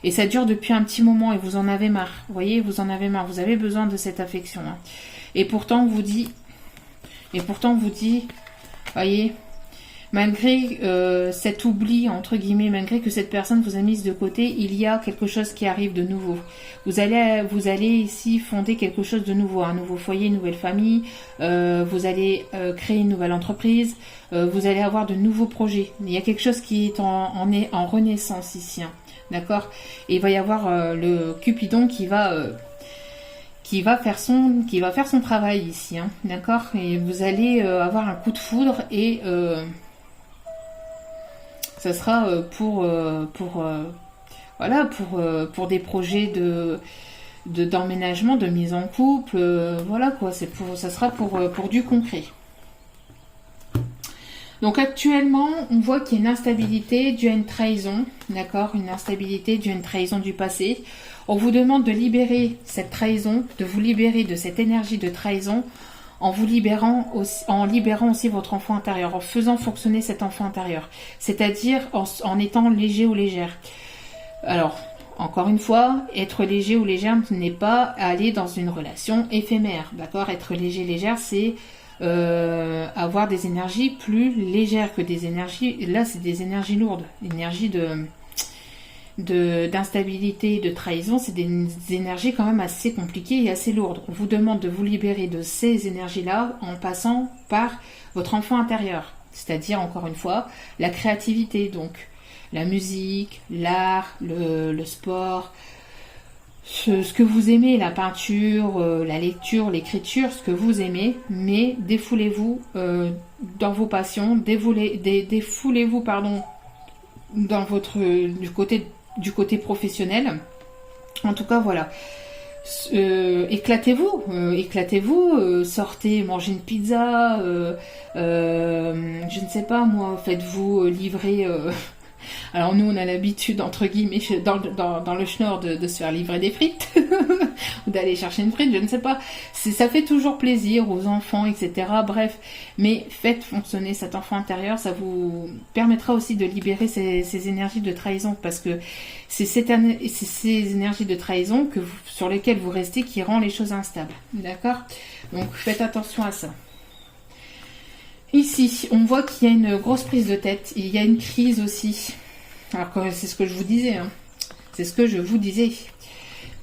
[SPEAKER 1] Et ça dure depuis un petit moment et vous en avez marre. Vous voyez, vous en avez marre, vous avez besoin de cette affection. Hein. Et pourtant, on vous dit, voyez, malgré cet oubli, entre guillemets, malgré que cette personne vous a mise de côté, il y a quelque chose qui arrive de nouveau. Vous allez ici fonder quelque chose de nouveau, un nouveau foyer, une nouvelle famille, vous allez créer une nouvelle entreprise, vous allez avoir de nouveaux projets. Il y a quelque chose qui est en renaissance ici, hein, d'accord? Et il va y avoir le Cupidon qui va faire son travail ici, hein, d'accord? Et vous allez avoir un coup de foudre et ça sera pour des projets d'emménagement, de mise en couple, voilà quoi, ça sera pour du concret. Donc actuellement, on voit qu'il y a une instabilité due à une trahison, d'accord, une instabilité due à une trahison du passé. On vous demande de libérer cette trahison, de vous libérer de cette énergie de trahison, en libérant aussi votre enfant intérieur, en faisant fonctionner cet enfant intérieur, c'est-à-dire en étant léger ou légère. Alors, encore une fois, être léger ou légère n'est pas aller dans une relation éphémère, d'accord? Être léger, légère, c'est avoir des énergies plus légères que des énergies, là c'est des énergies lourdes, l'énergie d'instabilité, de trahison, c'est des énergies quand même assez compliquées et assez lourdes. On vous demande de vous libérer de ces énergies-là en passant par votre enfant intérieur, c'est-à-dire, encore une fois, la créativité, donc la musique, l'art, le sport, ce que vous aimez, la peinture, la lecture, l'écriture, ce que vous aimez, mais défoulez-vous dans vos passions, défoulez-vous dans du côté professionnel. En tout cas, voilà. Éclatez-vous, sortez, mangez une pizza, je ne sais pas moi, faites-vous livrer. Alors nous on a l'habitude entre guillemets dans le schnorr de se faire livrer des frites ou d'aller chercher une frite, je ne sais pas. Ça fait toujours plaisir aux enfants, etc. Bref, mais faites fonctionner cet enfant intérieur, ça vous permettra aussi de libérer ces énergies de trahison, parce que c'est ces énergies de trahison sur lesquelles vous restez qui rend les choses instables. D'accord? Donc faites attention à ça. Ici, on voit qu'il y a une grosse prise de tête. Il y a une crise aussi. Alors, c'est ce que je vous disais. Hein. C'est ce que je vous disais.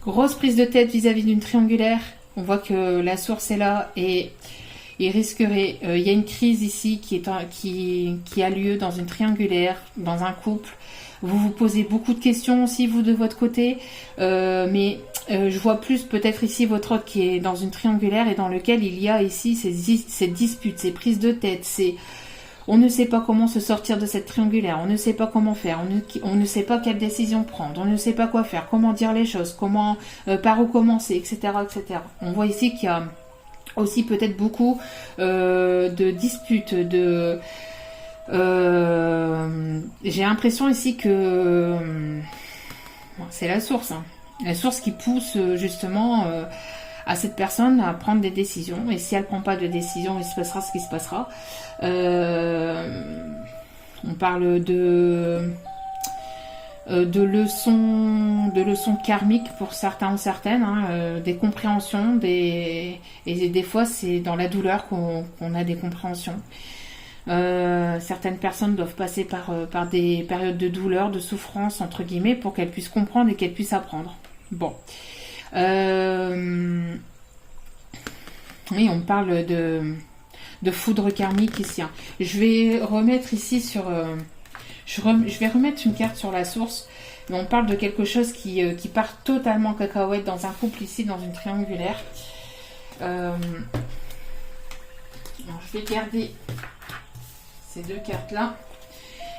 [SPEAKER 1] Grosse prise de tête vis-à-vis d'une triangulaire. On voit que la source est là et il risquerait. Il y a une crise ici qui a lieu dans une triangulaire, dans un couple. Vous vous posez beaucoup de questions aussi, vous, de votre côté. Mais je vois plus peut-être ici votre autre qui est dans une triangulaire et dans lequel il y a ici ces disputes, ces prises de tête. On ne sait pas comment se sortir de cette triangulaire. On ne sait pas comment faire. On ne sait pas quelle décision prendre. On ne sait pas quoi faire. Comment dire les choses. Par où commencer, etc., etc. On voit ici qu'il y a aussi peut-être beaucoup de disputes, j'ai l'impression ici que c'est la source, hein. La source qui pousse justement à cette personne à prendre des décisions. Et si elle ne prend pas de décision, il se passera ce qui se passera. On parle de leçons karmiques pour certains ou certaines, hein, des compréhensions, et des fois c'est dans la douleur qu'on a des compréhensions. Certaines personnes doivent passer par des périodes de douleur, de souffrance entre guillemets, pour qu'elles puissent comprendre et qu'elles puissent apprendre. Bon. Oui, on parle de foudre karmique ici. Hein. Je vais remettre ici je vais remettre une carte sur la source, mais on parle de quelque chose qui part totalement cacahuète dans un couple ici, dans une triangulaire. Alors, je vais garder ces deux cartes-là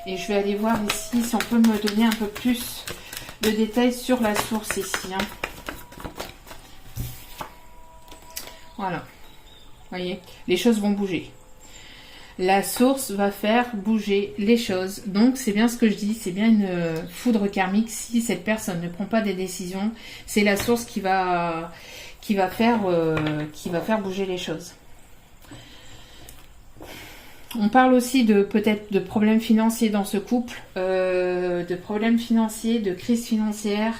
[SPEAKER 1] et je vais aller voir ici si on peut me donner un peu plus de détails sur la source ici. Hein. Voilà. Vous voyez, les choses vont bouger. La source va faire bouger les choses. Donc, c'est bien ce que je dis. C'est bien une foudre karmique. Si cette personne ne prend pas des décisions, c'est la source qui va faire bouger les choses. On parle aussi peut-être de problèmes financiers dans ce couple, de problèmes financiers, de crise financière,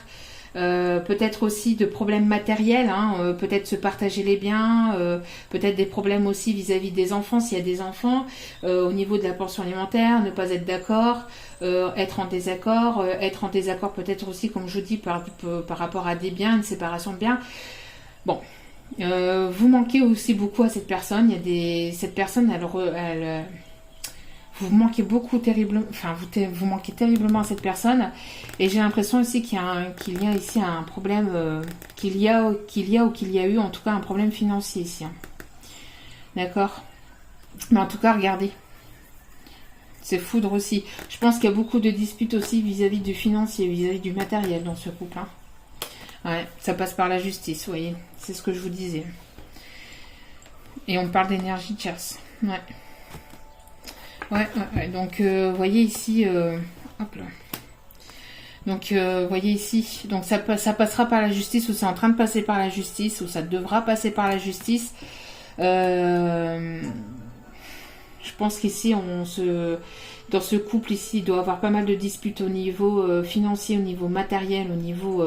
[SPEAKER 1] peut-être aussi de problèmes matériels, hein, peut-être se partager les biens, peut-être des problèmes aussi vis-à-vis des enfants, s'il y a des enfants, au niveau de la pension alimentaire, ne pas être d'accord, être en désaccord peut-être aussi, comme je vous dis, par rapport à des biens, une séparation de biens. Bon. Vous manquez aussi beaucoup à cette personne. Cette personne, vous manquez vous manquez terriblement à cette personne. Et j'ai l'impression aussi qu'il y a ici un problème, qu'il y a eu en tout cas un problème financier ici. Hein. D'accord. Mais en tout cas, regardez. C'est foudre aussi. Je pense qu'il y a beaucoup de disputes aussi vis-à-vis du financier, vis-à-vis du matériel dans ce couple. Hein. Ouais, ça passe par la justice, vous voyez. C'est ce que je vous disais. Et on parle d'énergie tierce. Ouais. Ouais. Donc, vous voyez ici... hop là. Donc, vous voyez ici. Donc, ça passera par la justice, ou c'est en train de passer par la justice, ou ça devra passer par la justice. Je pense qu'ici, dans ce couple ici, il doit y avoir pas mal de disputes au niveau financier, au niveau matériel, au niveau...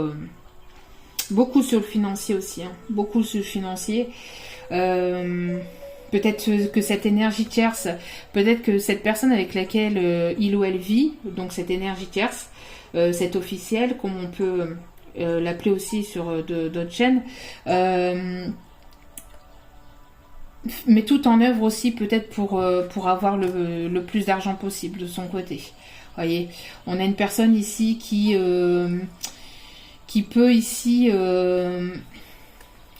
[SPEAKER 1] beaucoup sur le financier aussi, hein. Beaucoup sur le financier. Peut-être que cette énergie tierce, peut-être que cette personne avec laquelle il ou elle vit, donc cette énergie tierce, cette officielle, comme on peut l'appeler aussi sur d'autres chaînes, met tout en œuvre aussi peut-être pour avoir le plus d'argent possible de son côté. Voyez, on a une personne ici qui peut ici,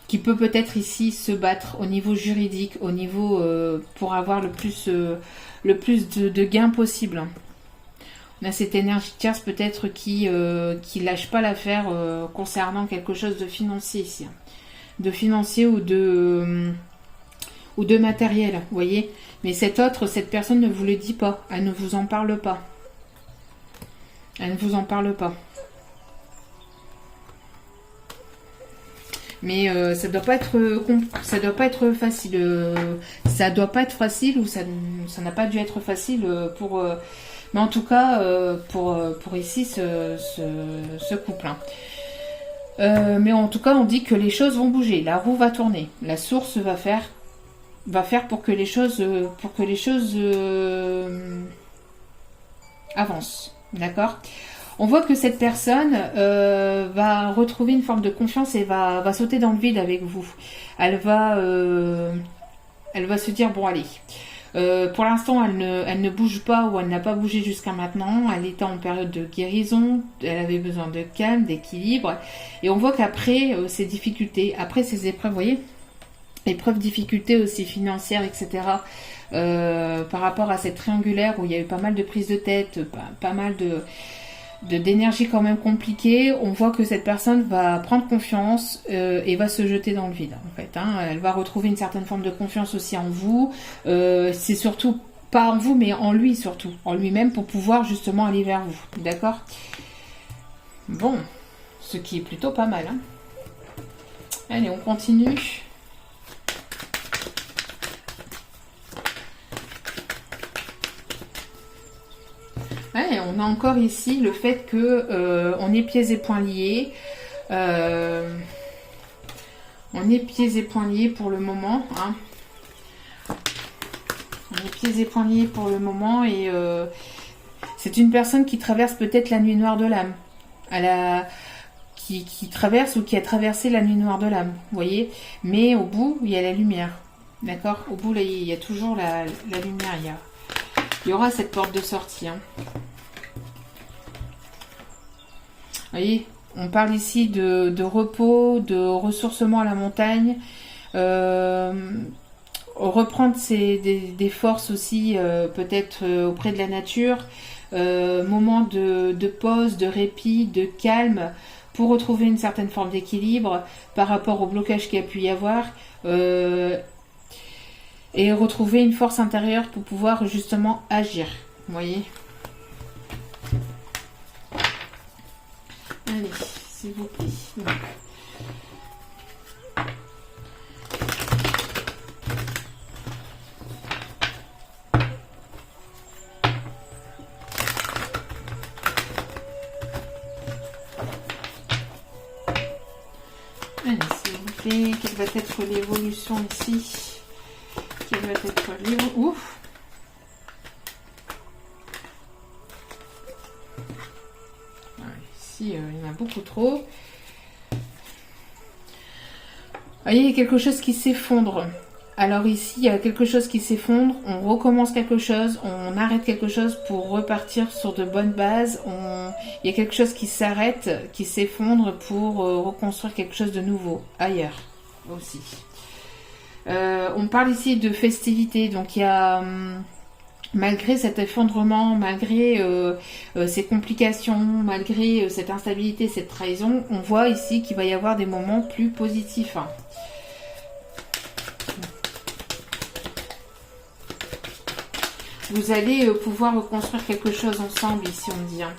[SPEAKER 1] qui peut peut-être ici se battre au niveau juridique, au niveau pour avoir le plus de gains possible. On a cette énergie tierce peut-être qui lâche pas l'affaire concernant quelque chose de financier ici, de financier ou de matériel, vous voyez. Mais cette personne ne vous le dit pas, elle ne vous en parle pas. Elle ne vous en parle pas. Mais ça doit pas être facile. Ça doit pas être facile ou ça n'a pas dû être facile pour. Mais en tout cas pour ici ce couple. Hein. Mais en tout cas on dit que les choses vont bouger. La roue va tourner. La source va faire pour que les choses avancent. D'accord ? On voit que cette personne va retrouver une forme de confiance et va sauter dans le vide avec vous. Elle va se dire, bon allez, pour l'instant elle ne bouge pas ou elle n'a pas bougé jusqu'à maintenant. Elle était en période de guérison, elle avait besoin de calme, d'équilibre. Et on voit qu'après ces difficultés, après ces épreuves, vous voyez, épreuves, difficultés aussi financières, etc., par rapport à cette triangulaire où il y a eu pas mal de prises de tête, pas mal d'énergie quand même compliquée, on voit que cette personne va prendre confiance et va se jeter dans le vide en fait. Hein. Elle va retrouver une certaine forme de confiance aussi en vous. C'est surtout pas en vous mais en lui surtout, en lui-même pour pouvoir justement aller vers vous. D'accord ? Bon, ce qui est plutôt pas mal. Hein. Allez, on continue. Ouais, on a encore ici le fait que on est pieds et poings liés. On est pieds et poings liés pour le moment. Hein. On est pieds et poings liés pour le moment et c'est une personne qui traverse peut-être la nuit noire de l'âme. Qui traverse ou qui a traversé la nuit noire de l'âme, vous voyez. Mais au bout, il y a la lumière. D'accord ? Au bout, là, il y a toujours la lumière. Il y aura cette porte de sortie. Hein. Vous voyez, on parle ici de repos, de ressourcement à la montagne, reprendre des forces aussi, peut-être auprès de la nature, moment de pause, de répit, de calme, pour retrouver une certaine forme d'équilibre par rapport au blocage qu'il y a pu y avoir. Et retrouver une force intérieure pour pouvoir justement agir. Vous voyez ? Allez, s'il vous plaît. Allez, s'il vous plaît, quelle va être l'évolution ici ? Quelle va être l'évolution ? Ouf ! Ici, il y en a beaucoup trop. Vous voyez, il y a quelque chose qui s'effondre. Alors ici, il y a quelque chose qui s'effondre. On recommence quelque chose. On arrête quelque chose pour repartir sur de bonnes bases. Il y a quelque chose qui s'arrête, qui s'effondre pour reconstruire quelque chose de nouveau ailleurs aussi. On parle ici de festivité. Donc il y a... malgré cet effondrement, malgré ces complications, malgré cette instabilité, cette trahison, on voit ici qu'il va y avoir des moments plus positifs. Hein. Vous allez pouvoir reconstruire quelque chose ensemble, ici on dit. Hein.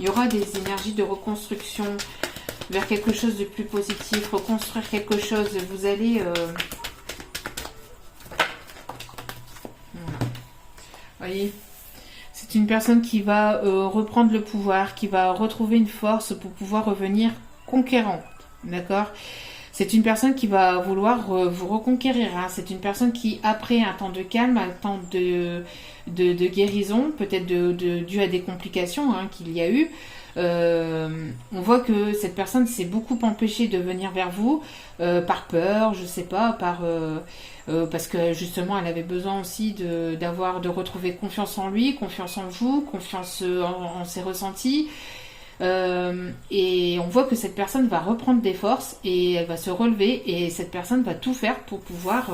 [SPEAKER 1] Il y aura des énergies de reconstruction vers quelque chose de plus positif, reconstruire quelque chose. Vous allez... voyez, c'est une personne qui va reprendre le pouvoir, qui va retrouver une force pour pouvoir revenir conquérant, d'accord ? C'est une personne qui va vouloir vous reconquérir, hein. C'est une personne qui, après un temps de calme, un temps de guérison, peut-être dû à des complications hein, qu'il y a eu, On voit que cette personne s'est beaucoup empêchée de venir vers vous par peur, je sais pas, parce que justement elle avait besoin aussi de retrouver confiance en lui, confiance en vous, confiance en ses ressentis. Et on voit que cette personne va reprendre des forces et elle va se relever et cette personne va tout faire pour pouvoir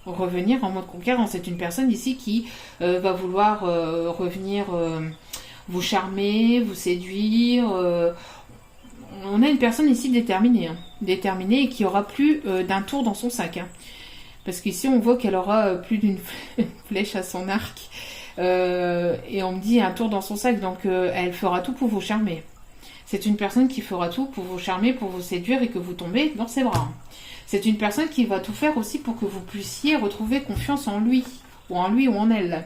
[SPEAKER 1] revenir en mode conquérant. C'est une personne ici qui va vouloir revenir vous charmer, vous séduire. On a une personne ici déterminée, hein, déterminée et qui aura plus d'un tour dans son sac. Hein. Parce qu'ici on voit qu'elle aura plus d'une flèche à son arc. Et on me dit un tour dans son sac, donc elle fera tout pour vous charmer. C'est une personne qui fera tout pour vous charmer, pour vous séduire et que vous tombez dans ses bras. C'est une personne qui va tout faire aussi pour que vous puissiez retrouver confiance en lui ou en elle.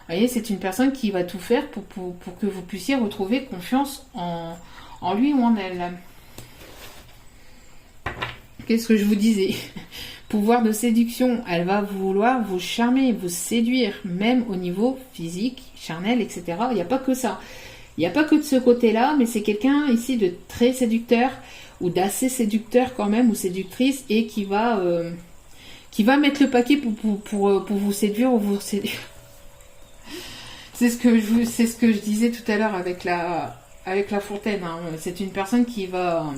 [SPEAKER 1] Vous voyez, c'est une personne qui va tout faire pour que vous puissiez retrouver confiance en lui ou en elle. Qu'est-ce que je vous disais ? Pouvoir de séduction, elle va vouloir vous charmer, vous séduire, même au niveau physique, charnel, etc. Il n'y a pas que ça. Il n'y a pas que de ce côté-là, mais c'est quelqu'un ici de très séducteur, ou d'assez séducteur quand même, ou séductrice, et qui va mettre le paquet pour vous séduire ou vous séduire. C'est ce que je disais tout à l'heure avec la fontaine. Hein. C'est une personne qui va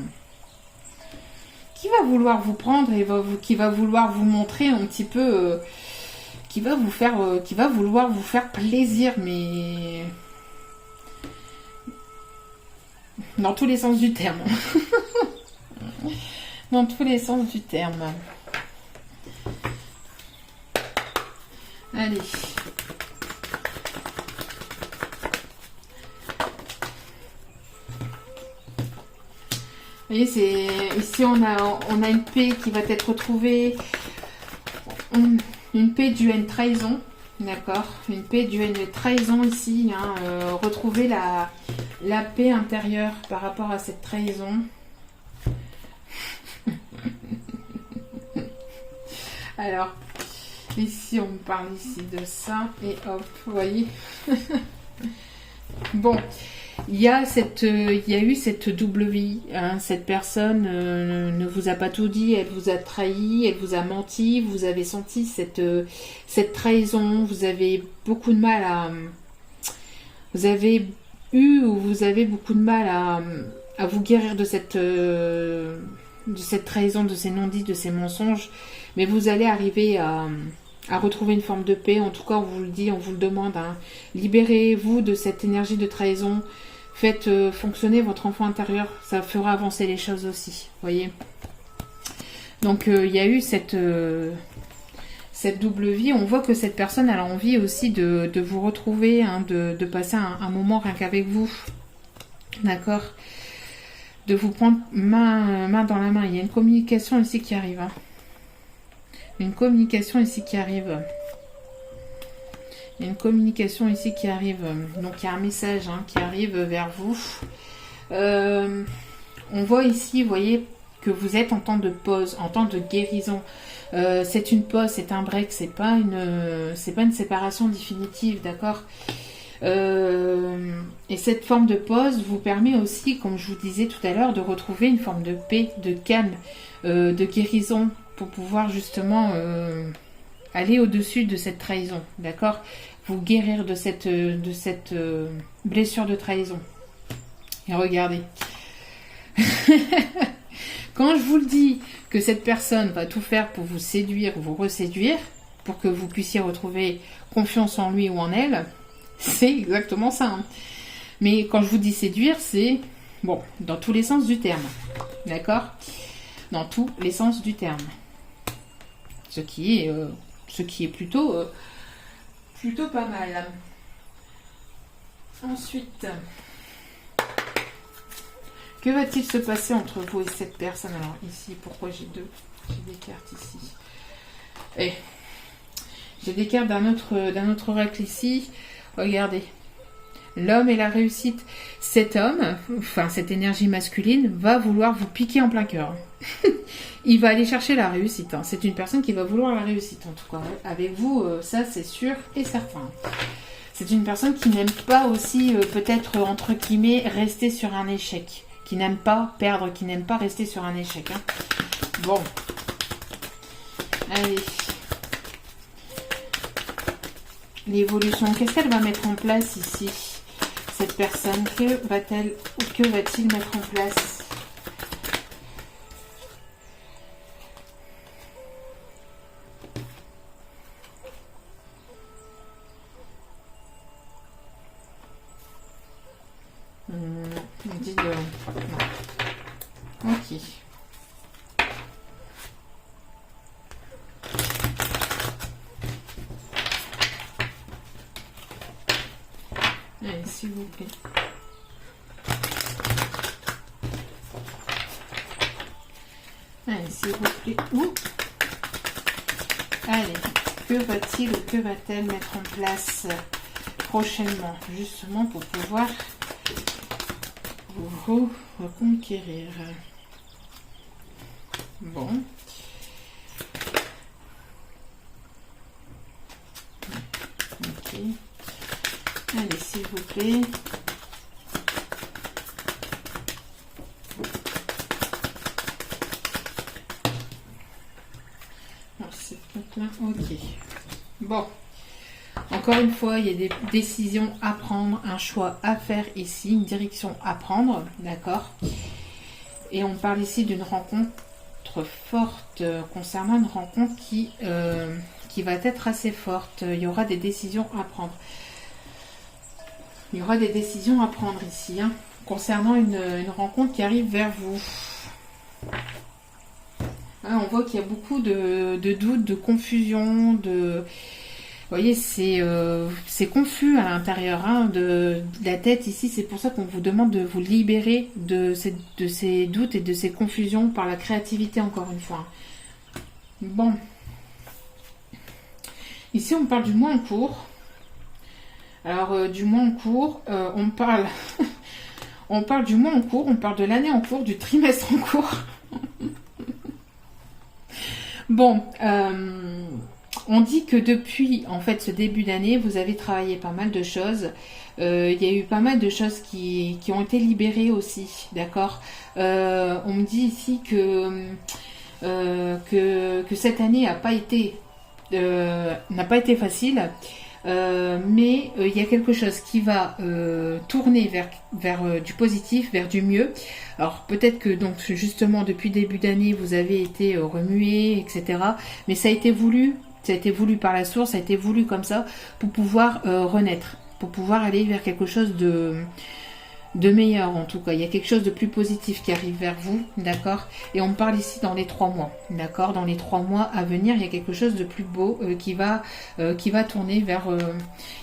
[SPEAKER 1] vouloir vous prendre et qui va vouloir vous montrer un petit peu, qui va vouloir vous faire plaisir, mais dans tous les sens du terme. Dans tous les sens du terme. Allez. Vous voyez, ici on a une paix qui va être retrouvée, une paix due à une trahison, d'accord, une paix due à une trahison ici, hein, retrouver la paix intérieure par rapport à cette trahison. Alors, ici on parle ici de ça et hop, vous voyez. Bon. Il y a eu cette double vie. Hein. Cette personne ne vous a pas tout dit, elle vous a trahi, elle vous a menti, vous avez senti cette trahison, vous avez beaucoup de mal à... Vous avez beaucoup de mal à vous guérir de cette trahison, de ces non-dits, de ces mensonges, mais vous allez arriver à retrouver une forme de paix. En tout cas, on vous le dit, on vous le demande. Hein. Libérez-vous de cette énergie de trahison. Faites fonctionner votre enfant intérieur. Ça fera avancer les choses aussi. Voyez. Donc, il y a eu cette double vie. On voit que cette personne elle a envie aussi de vous retrouver, hein, de passer un moment rien qu'avec vous. D'accord ? De vous prendre main dans la main. Il y a une communication ici qui arrive. Hein. Une communication ici qui arrive. Il y a une communication ici qui arrive. Donc il y a un message, hein, qui arrive vers vous. On voit ici, vous voyez, que vous êtes en temps de pause, en temps de guérison. C'est une pause, c'est un break, c'est pas une séparation définitive, d'accord. Et cette forme de pause vous permet aussi, comme je vous disais tout à l'heure, de retrouver une forme de paix, de calme, de guérison, pour pouvoir justement aller au-dessus de cette trahison, d'accord? Vous guérir de cette blessure de trahison. Et regardez. Quand je vous le dis que cette personne va tout faire pour vous séduire, vous reséduire, pour que vous puissiez retrouver confiance en lui ou en elle, c'est exactement ça. Hein. Mais quand je vous dis séduire, c'est, bon, dans tous les sens du terme. D'accord? Dans tous les sens du terme. Ce qui est plutôt pas mal. Ensuite, que va-t-il se passer entre vous et cette personne? Alors ici, pourquoi j'ai des cartes ici. J'ai des cartes d'un autre oracle ici. Regardez. L'homme et la réussite. Cet homme, enfin cette énergie masculine, va vouloir vous piquer en plein cœur. Il va aller chercher la réussite. Hein. C'est une personne qui va vouloir la réussite, en tout cas. Avec vous, ça c'est sûr et certain. C'est une personne qui n'aime pas aussi, peut-être, entre guillemets, rester sur un échec. Qui n'aime pas perdre, qui n'aime pas rester sur un échec. Hein. Bon. Allez. L'évolution, qu'est-ce qu'elle va mettre en place ici, cette personne? Que va-t-il mettre en place? On dit de... Non. Ok. Allez, s'il vous plaît. Allez, s'il vous plaît. Ouh. Allez, que va-t-il ou que va-t-elle mettre en place prochainement, justement, pour pouvoir vous reconquérir? Bon. Ok. Allez, s'il vous plaît. Alors, c'est là. Ok. Bon. Encore une fois, il y a des décisions à prendre, un choix à faire ici, une direction à prendre, d'accord? Et on parle ici d'une rencontre forte, concernant une rencontre qui va être assez forte. Il y aura des décisions à prendre. Il y aura des décisions à prendre ici, hein, concernant une rencontre qui arrive vers vous. Hein, on voit qu'il y a beaucoup de doutes, de confusion, de... Vous voyez, c'est confus à l'intérieur, hein, de la tête ici. C'est pour ça qu'on vous demande de vous libérer de ces doutes et de ces confusions par la créativité, encore une fois. Bon. Ici, on parle du mois en cours. Alors, du mois en cours, on parle du mois en cours, on parle de l'année en cours, du trimestre en cours. Bon, on dit que depuis, en fait, ce début d'année, vous avez travaillé pas mal de choses. Il y a eu pas mal de choses qui ont été libérées aussi, d'accord? On me dit ici que cette année n'a pas été facile. Mais il y a quelque chose qui va tourner vers du positif, vers du mieux. Alors peut-être que donc justement depuis début d'année vous avez été remué, etc. Mais ça a été voulu par la source, ça a été voulu comme ça pour pouvoir renaître, pour pouvoir aller vers quelque chose de meilleur en tout cas. Il y a quelque chose de plus positif qui arrive vers vous, d'accord? Et on parle ici dans les 3 mois, d'accord? Dans les 3 mois à venir, il y a quelque chose de plus beau qui va tourner vers...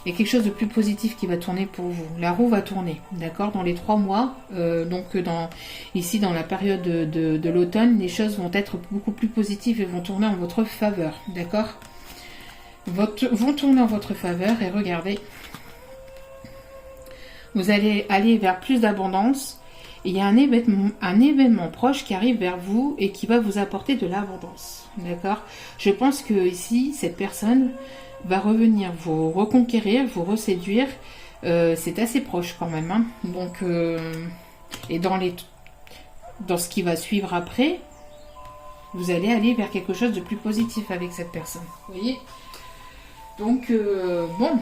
[SPEAKER 1] il y a quelque chose de plus positif qui va tourner pour vous. La roue va tourner, d'accord? Dans les 3 mois, donc ici dans la période de l'automne, les choses vont être beaucoup plus positives et vont tourner en votre faveur, d'accord? Vont tourner en votre faveur et regardez... Vous allez aller vers plus d'abondance. Il y a un événement proche qui arrive vers vous et qui va vous apporter de l'abondance. D'accord? Je pense que ici, cette personne va revenir vous reconquérir, vous reséduire. C'est assez proche quand même. Hein. Donc, et dans ce qui va suivre après, vous allez aller vers quelque chose de plus positif avec cette personne. Vous voyez? Donc, bon.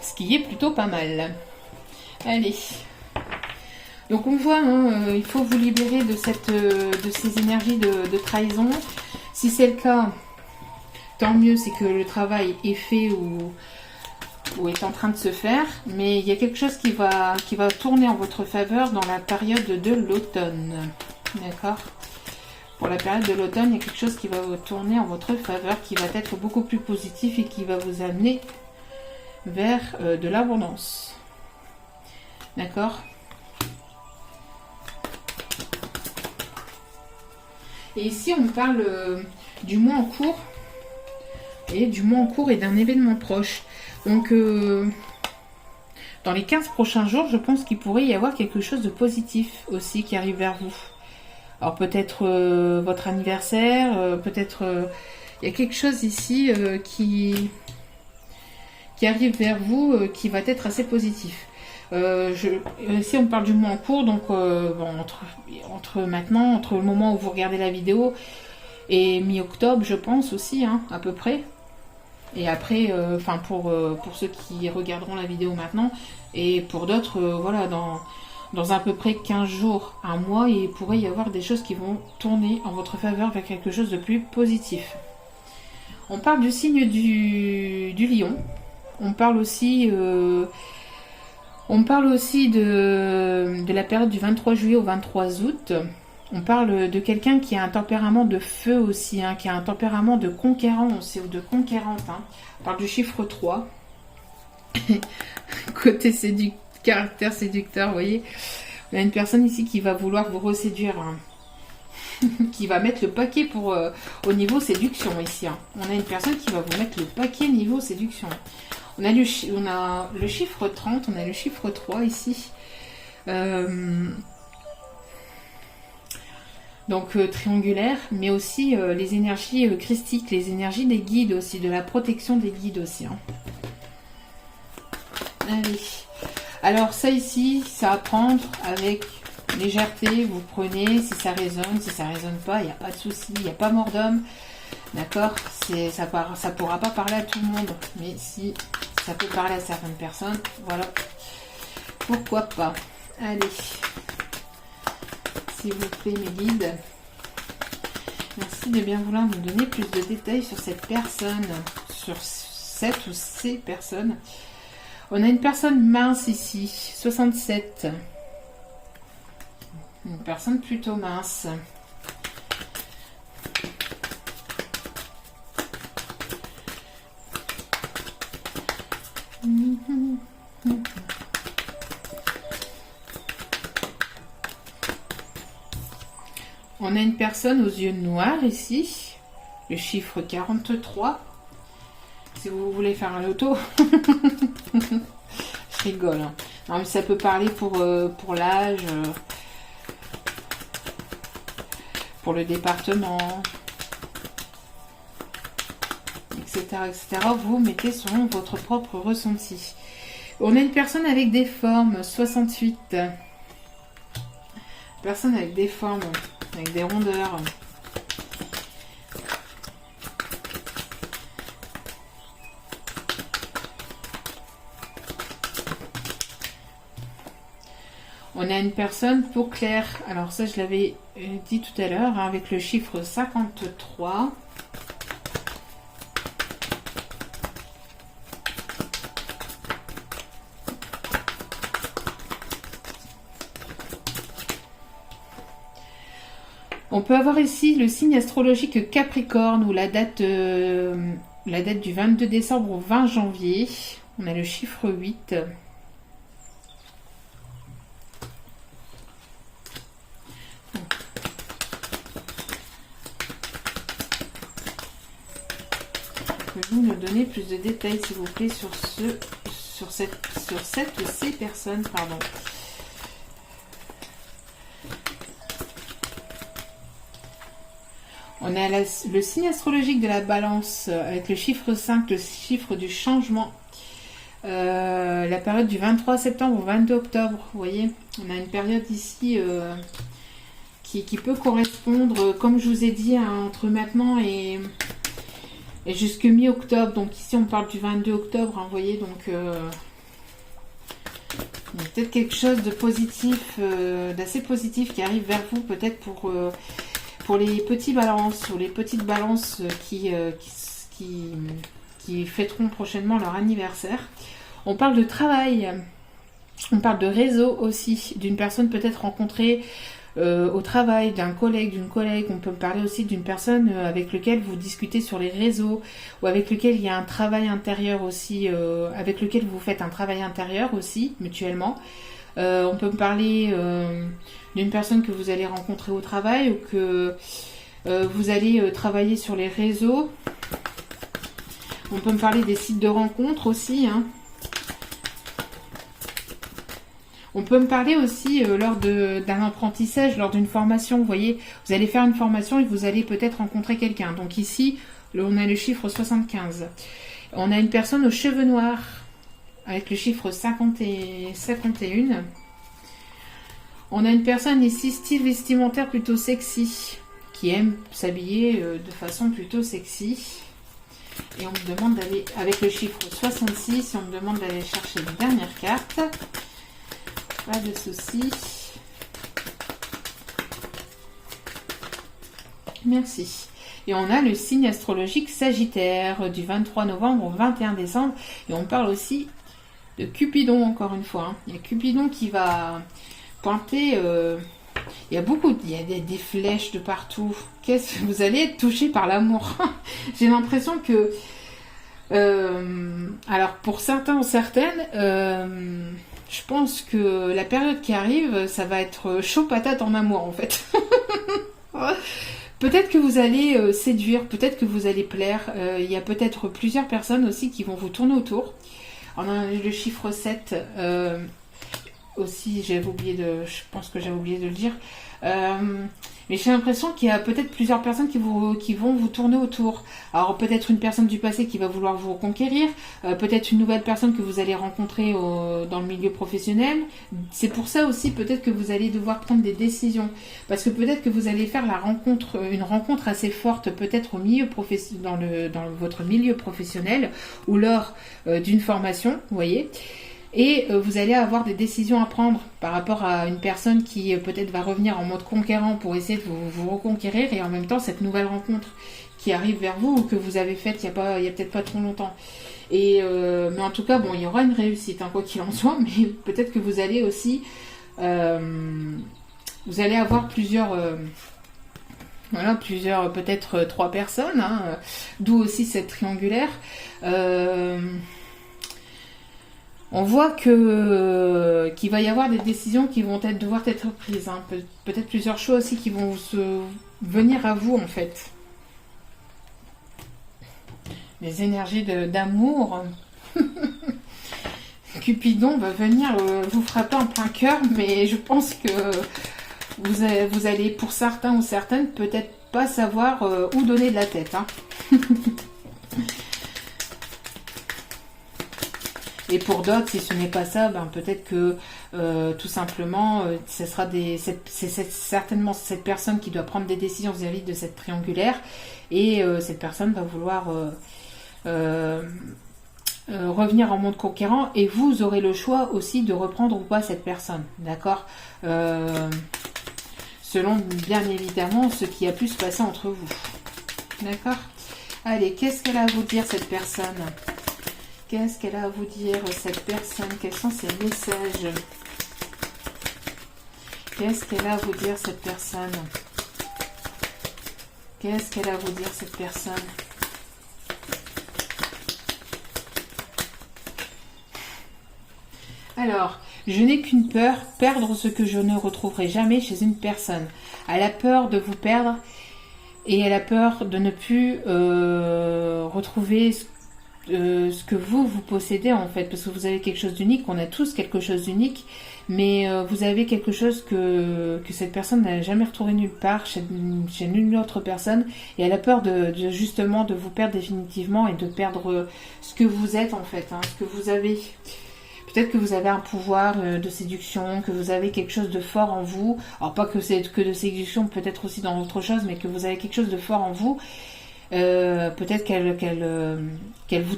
[SPEAKER 1] Ce qui est plutôt pas mal. Allez. Donc on voit, hein, il faut vous libérer de ces énergies de trahison. Si c'est le cas, tant mieux, c'est que le travail est fait ou est en train de se faire. Mais il y a quelque chose qui va tourner en votre faveur dans la période de l'automne. D'accord? Pour la période de l'automne, il y a quelque chose qui va tourner en votre faveur, qui va être beaucoup plus positif et qui va vous amener vers de l'abondance. D'accord? Et ici, on parle du mois en cours. Et du mois en cours et d'un événement proche. Donc, dans les 15 prochains jours, je pense qu'il pourrait y avoir quelque chose de positif aussi qui arrive vers vous. Alors, peut-être votre anniversaire, peut-être... il y a quelque chose ici qui qui arrive vers vous, qui va être assez positif. Ici on parle du mois en cours, donc bon, entre maintenant, entre le moment où vous regardez la vidéo et mi-octobre, je pense aussi, hein, à peu près. Et après, enfin pour ceux qui regarderont la vidéo maintenant, et pour d'autres, voilà, dans à peu près 15 jours, un mois, il pourrait y avoir des choses qui vont tourner en votre faveur vers quelque chose de plus positif. On parle du signe du lion. On parle aussi de la période du 23 juillet au 23 août. On parle de quelqu'un qui a un tempérament de feu aussi, hein, qui a un tempérament de conquérant aussi, ou de conquérante. Hein. On parle du chiffre 3. Côté caractère séducteur, vous voyez. On a une personne ici qui va vouloir vous reséduire, hein. Qui va mettre le paquet pour au niveau séduction ici. Hein. On a une personne qui va vous mettre le paquet niveau séduction. On a le chiffre 30, on a le chiffre 3 ici. Donc triangulaire, mais aussi les énergies christiques, les énergies des guides aussi, de la protection des guides aussi. Hein. Allez. Alors ça ici, ça à prendre avec légèreté, vous prenez, si ça résonne pas, il n'y a pas de souci, il n'y a pas mort d'homme. D'accord, ça pourra pas parler à tout le monde, mais si ça peut parler à certaines personnes, voilà, pourquoi pas. Allez, s'il vous plaît mes guides, merci de bien vouloir nous donner plus de détails sur cette personne, sur cette ou ces personnes. On a une personne mince ici, 67, une personne plutôt mince. On a une personne aux yeux noirs ici, le chiffre 43. Si vous voulez faire un loto, je rigole. Hein. Non, mais ça peut parler pour l'âge, pour le département, etc., etc. Vous mettez selon votre propre ressenti. On a une personne avec des formes, 68. Personne avec des formes, avec des rondeurs. On a une personne peau claire. Alors ça, je l'avais dit tout à l'heure, hein, avec le chiffre 53. On peut avoir ici le signe astrologique Capricorne ou la date du 22 décembre au 20 janvier. On a le chiffre 8. Pouvez-vous nous donner plus de détails, s'il vous plaît, sur cette ou ces personnes, pardon. On a le signe astrologique de la balance avec le chiffre 5, le chiffre du changement. La période du 23 septembre au 22 octobre, vous voyez. On a une période ici qui peut correspondre, comme je vous ai dit, hein, entre maintenant et jusque mi-octobre. Donc ici on parle du 22 octobre, hein, vous voyez. Donc il y a peut-être quelque chose de positif, d'assez positif qui arrive vers vous, peut-être pour les petits balances ou les petites balances qui fêteront prochainement leur anniversaire. On parle de travail, on parle de réseau aussi, d'une personne peut-être rencontrée au travail, d'un collègue, d'une collègue. On peut parler aussi d'une personne avec laquelle vous discutez sur les réseaux ou avec lequel il y a un travail intérieur aussi, avec lequel vous faites un travail intérieur aussi, mutuellement. On peut me parler d'une personne que vous allez rencontrer au travail ou que vous allez travailler sur les réseaux. On peut me parler des sites de rencontres aussi. Hein. On peut me parler aussi lors d'un apprentissage, lors d'une formation. Vous voyez, vous allez faire une formation et vous allez peut-être rencontrer quelqu'un. Donc ici, on a le chiffre 75. On a une personne aux cheveux noirs avec le chiffre 50 et 51. On a une personne ici, style vestimentaire plutôt sexy, qui aime s'habiller de façon plutôt sexy. Et on me demande d'aller, avec le chiffre 66, et on me demande d'aller chercher une dernière carte. Pas de souci. Merci. Et on a le signe astrologique Sagittaire du 23 novembre au 21 décembre. Et on parle aussi de Cupidon, encore une fois. Il y a Cupidon qui va pointer... il y a des flèches de partout. Qu'est-ce que vous allez être touché par l'amour? J'ai l'impression que... alors, pour certains ou certaines... je pense que la période qui arrive, ça va être chaud patate en amour, en fait. Peut-être que vous allez séduire, peut-être que vous allez plaire. Il y a peut-être plusieurs personnes aussi qui vont vous tourner autour. On a le chiffre 7. Aussi, je pense que j'avais oublié de le dire. Mais j'ai l'impression qu'il y a peut-être plusieurs personnes qui vont vous tourner autour. Alors peut-être une personne du passé qui va vouloir vous reconquérir, peut-être une nouvelle personne que vous allez rencontrer dans le milieu professionnel. C'est pour ça aussi peut-être que vous allez devoir prendre des décisions. Parce que peut-être que vous allez faire une rencontre assez forte, peut-être dans votre milieu professionnel ou lors d'une formation, vous voyez. Et vous allez avoir des décisions à prendre par rapport à une personne qui peut-être va revenir en mode conquérant pour essayer de vous reconquérir, et en même temps cette nouvelle rencontre qui arrive vers vous ou que vous avez faite il y a peut-être pas trop longtemps. Et mais en tout cas, bon, il y aura une réussite, hein, quoi qu'il en soit, mais peut-être que vous allez aussi vous allez avoir plusieurs peut-être 3 personnes, hein, d'où aussi cette triangulaire. On voit qu'il va y avoir des décisions qui vont devoir être prises. Hein. Peut-être plusieurs choses aussi qui vont venir à vous, en fait. Les énergies d'amour. Cupidon va venir vous frapper en plein cœur, mais je pense que vous allez, pour certains ou certaines, peut-être pas savoir où donner de la tête. Hein. Et pour d'autres, si ce n'est pas ça, peut-être que tout simplement, c'est certainement cette personne qui doit prendre des décisions vis-à-vis de cette triangulaire, et cette personne va vouloir revenir en monde conquérant, et vous aurez le choix aussi de reprendre ou pas cette personne, d'accord, selon bien évidemment ce qui a pu se passer entre vous, d'accord. Allez, qu'est-ce qu'elle a à vous dire, cette personne? Qu'est-ce qu'elle a à vous dire, cette personne? Quels sont ses messages? Qu'est-ce qu'elle a à vous dire, cette personne? Qu'est-ce qu'elle a à vous dire, cette personne? Alors, je n'ai qu'une peur, perdre ce que je ne retrouverai jamais chez une personne. Elle a peur de vous perdre, et elle a peur de ne plus retrouver ce que vous possédez, en fait, parce que vous avez quelque chose d'unique. On a tous quelque chose d'unique, mais vous avez quelque chose que cette personne n'a jamais retrouvé nulle part chez nulle autre personne, et elle a peur justement de vous perdre définitivement et de perdre ce que vous êtes, en fait, hein, ce que vous avez. Peut-être que vous avez un pouvoir de séduction, que vous avez quelque chose de fort en vous. Alors pas que c'est que de séduction, peut-être aussi dans autre chose, mais que vous avez quelque chose de fort en vous. Peut-être qu'elle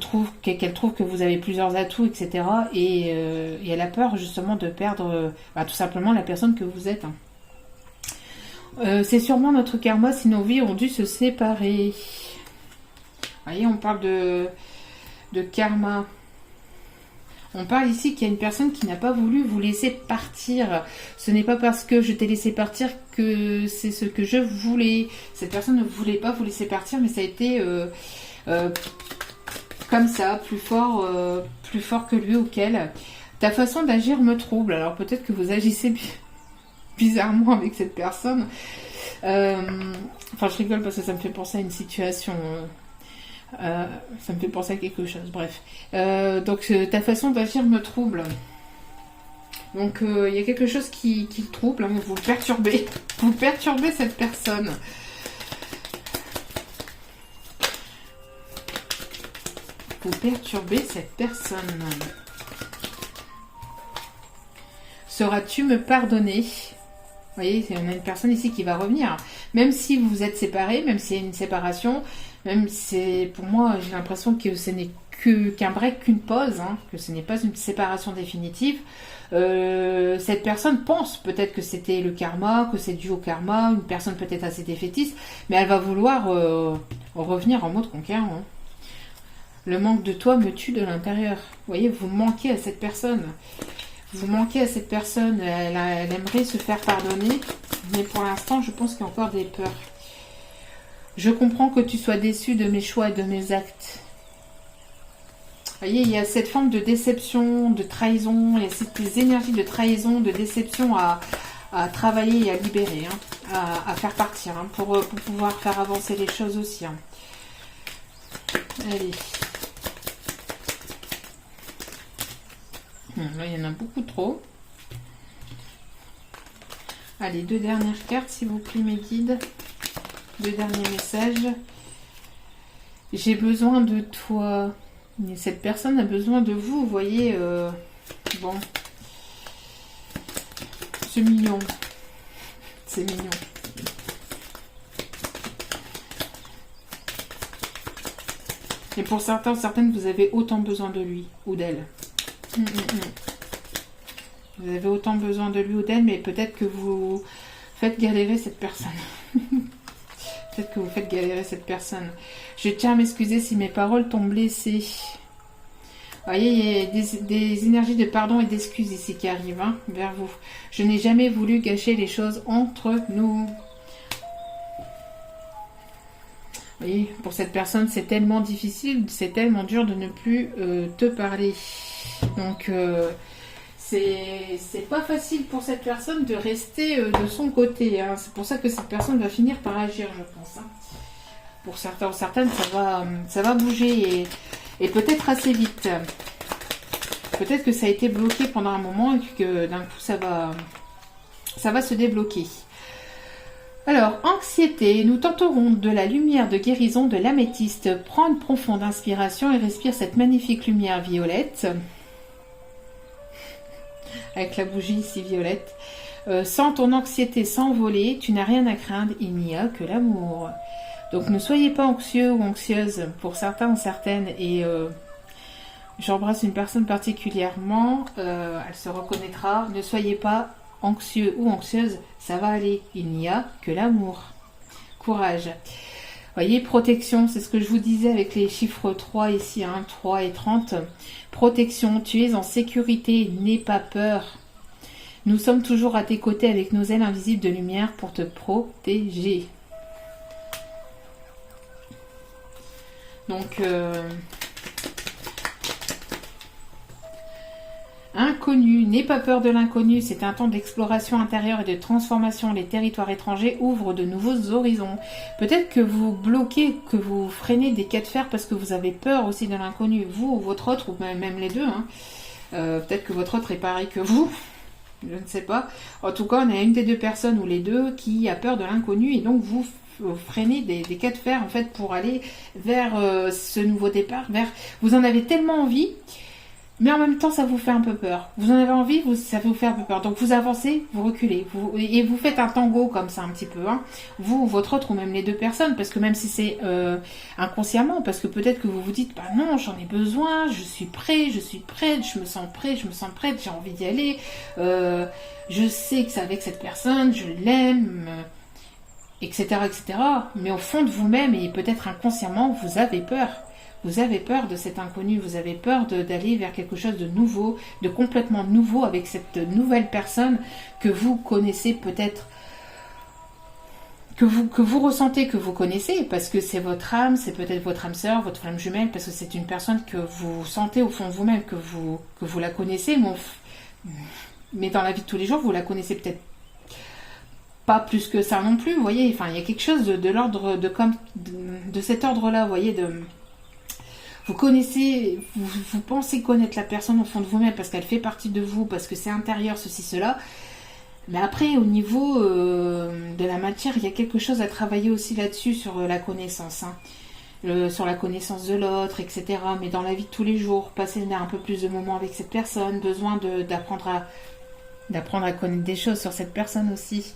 [SPEAKER 1] trouve que vous avez plusieurs atouts, etc. Et elle a peur justement de perdre tout simplement la personne que vous êtes. Hein. C'est sûrement notre karma si nos vies ont dû se séparer. Vous voyez, on parle de karma. On parle ici qu'il y a une personne qui n'a pas voulu vous laisser partir. Ce n'est pas parce que je t'ai laissé partir que c'est ce que je voulais. Cette personne ne voulait pas vous laisser partir, mais ça a été comme ça, plus fort que lui ou qu'elle. Ta façon d'agir me trouble. Alors peut-être que vous agissez bizarrement avec cette personne. Enfin, je rigole parce que ça me fait penser à une situation... ça me fait penser à quelque chose, bref. Donc ta façon d'agir me trouble. Donc il y a quelque chose qui le trouble, hein, vous le perturbez. Vous perturbez cette personne. pour perturber cette personne. Sauras-tu me pardonner? Vous voyez, on a une personne ici qui va revenir. Même si vous êtes séparés, même s'il y a une séparation, même si pour moi, j'ai l'impression que ce n'est qu'un break, qu'une pause, hein, que ce n'est pas une séparation définitive. Cette personne pense peut-être que c'était le karma, que c'est dû au karma, une personne peut-être assez défaitiste, mais elle va vouloir revenir en mode conquérant. Hein. Le manque de toi me tue de l'intérieur. Vous voyez, vous manquez à cette personne. Vous manquez à cette personne. Elle aimerait se faire pardonner, mais pour l'instant, je pense qu'il y a encore des peurs. Je comprends que tu sois déçu de mes choix et de mes actes. Vous voyez, il y a cette forme de déception, de trahison, il y a ces énergies de trahison, de déception à travailler et à libérer, hein, à faire partir, hein, pour pouvoir faire avancer les choses aussi. Hein. Allez. Là, il y en a beaucoup trop. Allez, 2 dernières cartes, s'il vous plaît, mes guides. 2 derniers messages. J'ai besoin de toi. Et cette personne a besoin de vous, vous voyez. Bon. C'est mignon. C'est mignon. Et pour certains, certaines, vous avez autant besoin de lui ou d'elle. Vous avez autant besoin de lui ou d'elle, mais peut-être que vous faites galérer cette personne. Peut-être que vous faites galérer cette personne. Je tiens à m'excuser si mes paroles t'ont blessé. Vous voyez, il y a des énergies de pardon et d'excuses ici qui arrivent, hein, vers vous. Je n'ai jamais voulu gâcher les choses entre nous. Vous voyez, pour cette personne, c'est tellement difficile, c'est tellement dur de ne plus te parler. Donc, c'est pas facile pour cette personne de rester de son côté. Hein. C'est pour ça que cette personne va finir par agir, je pense. Hein. Pour certains ou certaines, ça va bouger et peut-être assez vite. Peut-être que ça a été bloqué pendant un moment et que d'un coup, ça va se débloquer. Alors, anxiété, nous tenterons de la lumière de guérison de l'améthyste. Prends une profonde inspiration et respire cette magnifique lumière violette. Avec la bougie ici violette. Sens ton anxiété s'envoler, tu n'as rien à craindre, il n'y a que l'amour. Donc ne soyez pas anxieux ou anxieuse pour certains ou certaines. Et j'embrasse une personne particulièrement, elle se reconnaîtra. Ne soyez pas anxieux ou anxieuse, ça va aller, il n'y a que l'amour. Courage. Voyez, protection, c'est ce que je vous disais avec les chiffres 3 ici, hein, 3 et 30. Protection, tu es en sécurité, n'aie pas peur. Nous sommes toujours à tes côtés avec nos ailes invisibles de lumière pour te protéger. Donc, inconnu, n'aie pas peur de l'inconnu, c'est un temps d'exploration intérieure et de transformation. Les territoires étrangers ouvrent de nouveaux horizons. Peut-être que vous bloquez, que vous freinez des cas de fer parce que vous avez peur aussi de l'inconnu, vous ou votre autre, ou même les deux. Hein. Peut-être que votre autre est pareil que vous, je ne sais pas. En tout cas, on a une des deux personnes ou les deux qui a peur de l'inconnu et donc vous freinez des cas de fer en fait pour aller vers ce nouveau départ. Vous en avez tellement envie. Mais en même temps, ça vous fait un peu peur. Vous en avez envie, ça vous fait un peu peur. Donc vous avancez, vous reculez. Et vous faites un tango comme ça un petit peu. Hein. Vous, votre autre, ou même les deux personnes. Parce que même si c'est inconsciemment, parce que peut-être que vous vous dites, bah non, j'en ai besoin, je suis prêt, je suis prête, je me sens prête, j'ai envie d'y aller. Je sais que c'est avec cette personne, je l'aime, etc., etc. Mais au fond de vous-même, et peut-être inconsciemment, vous avez peur. Vous avez peur de cet inconnu, vous avez peur d'aller vers quelque chose de nouveau, de complètement nouveau avec cette nouvelle personne que vous connaissez peut-être, que vous ressentez, que vous connaissez, parce que c'est votre âme, c'est peut-être votre âme sœur, votre flamme jumelle, parce que c'est une personne que vous sentez au fond de vous-même, que vous la connaissez, mais dans la vie de tous les jours, vous la connaissez peut-être pas plus que ça non plus, vous voyez, enfin, il y a quelque chose de l'ordre de cet ordre-là, vous voyez, vous connaissez, vous pensez connaître la personne au fond de vous-même parce qu'elle fait partie de vous, parce que c'est intérieur, ceci, cela. Mais après, au niveau de la matière, il y a quelque chose à travailler aussi là-dessus, sur la connaissance. Hein. sur la connaissance de l'autre, etc. Mais dans la vie de tous les jours, passer un peu plus de moments avec cette personne, besoin d'apprendre à connaître des choses sur cette personne aussi,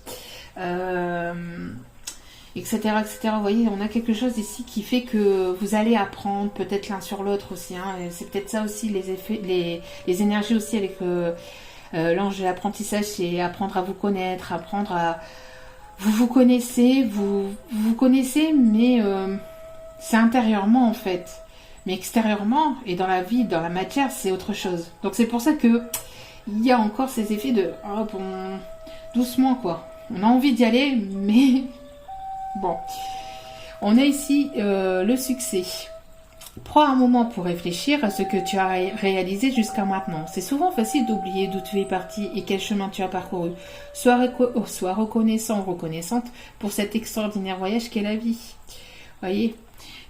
[SPEAKER 1] etc., etc. Vous voyez, on a quelque chose ici qui fait que vous allez apprendre peut-être l'un sur l'autre aussi. Hein. C'est peut-être ça aussi les effets, les énergies aussi avec l'ange de l'apprentissage, c'est apprendre à vous connaître, apprendre à vous connaissez, vous connaissez, mais c'est intérieurement en fait. Mais extérieurement et dans la vie, dans la matière, c'est autre chose. Donc c'est pour ça que il y a encore ces effets de oh, bon, doucement quoi. On a envie d'y aller, mais bon. On a ici le succès. Prends un moment pour réfléchir à ce que tu as réalisé jusqu'à maintenant. C'est souvent facile d'oublier d'où tu es parti et quel chemin tu as parcouru. Sois reconnaissant ou reconnaissante pour cet extraordinaire voyage qu'est la vie. Voyez,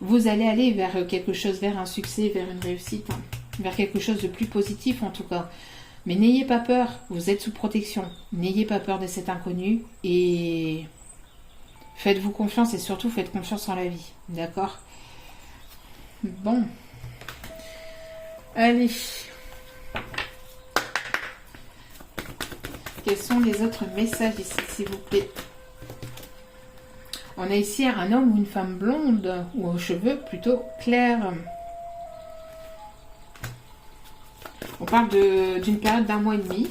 [SPEAKER 1] vous allez aller vers quelque chose, vers un succès, vers une réussite, hein, vers quelque chose de plus positif en tout cas. Mais n'ayez pas peur, vous êtes sous protection. N'ayez pas peur de cet inconnu et faites-vous confiance et surtout faites confiance en la vie. D'accord ? Bon. Allez. Quels sont les autres messages ici, s'il vous plaît? On a ici un homme ou une femme blonde ou aux cheveux plutôt clairs. On parle d'une période d'1 mois et demi.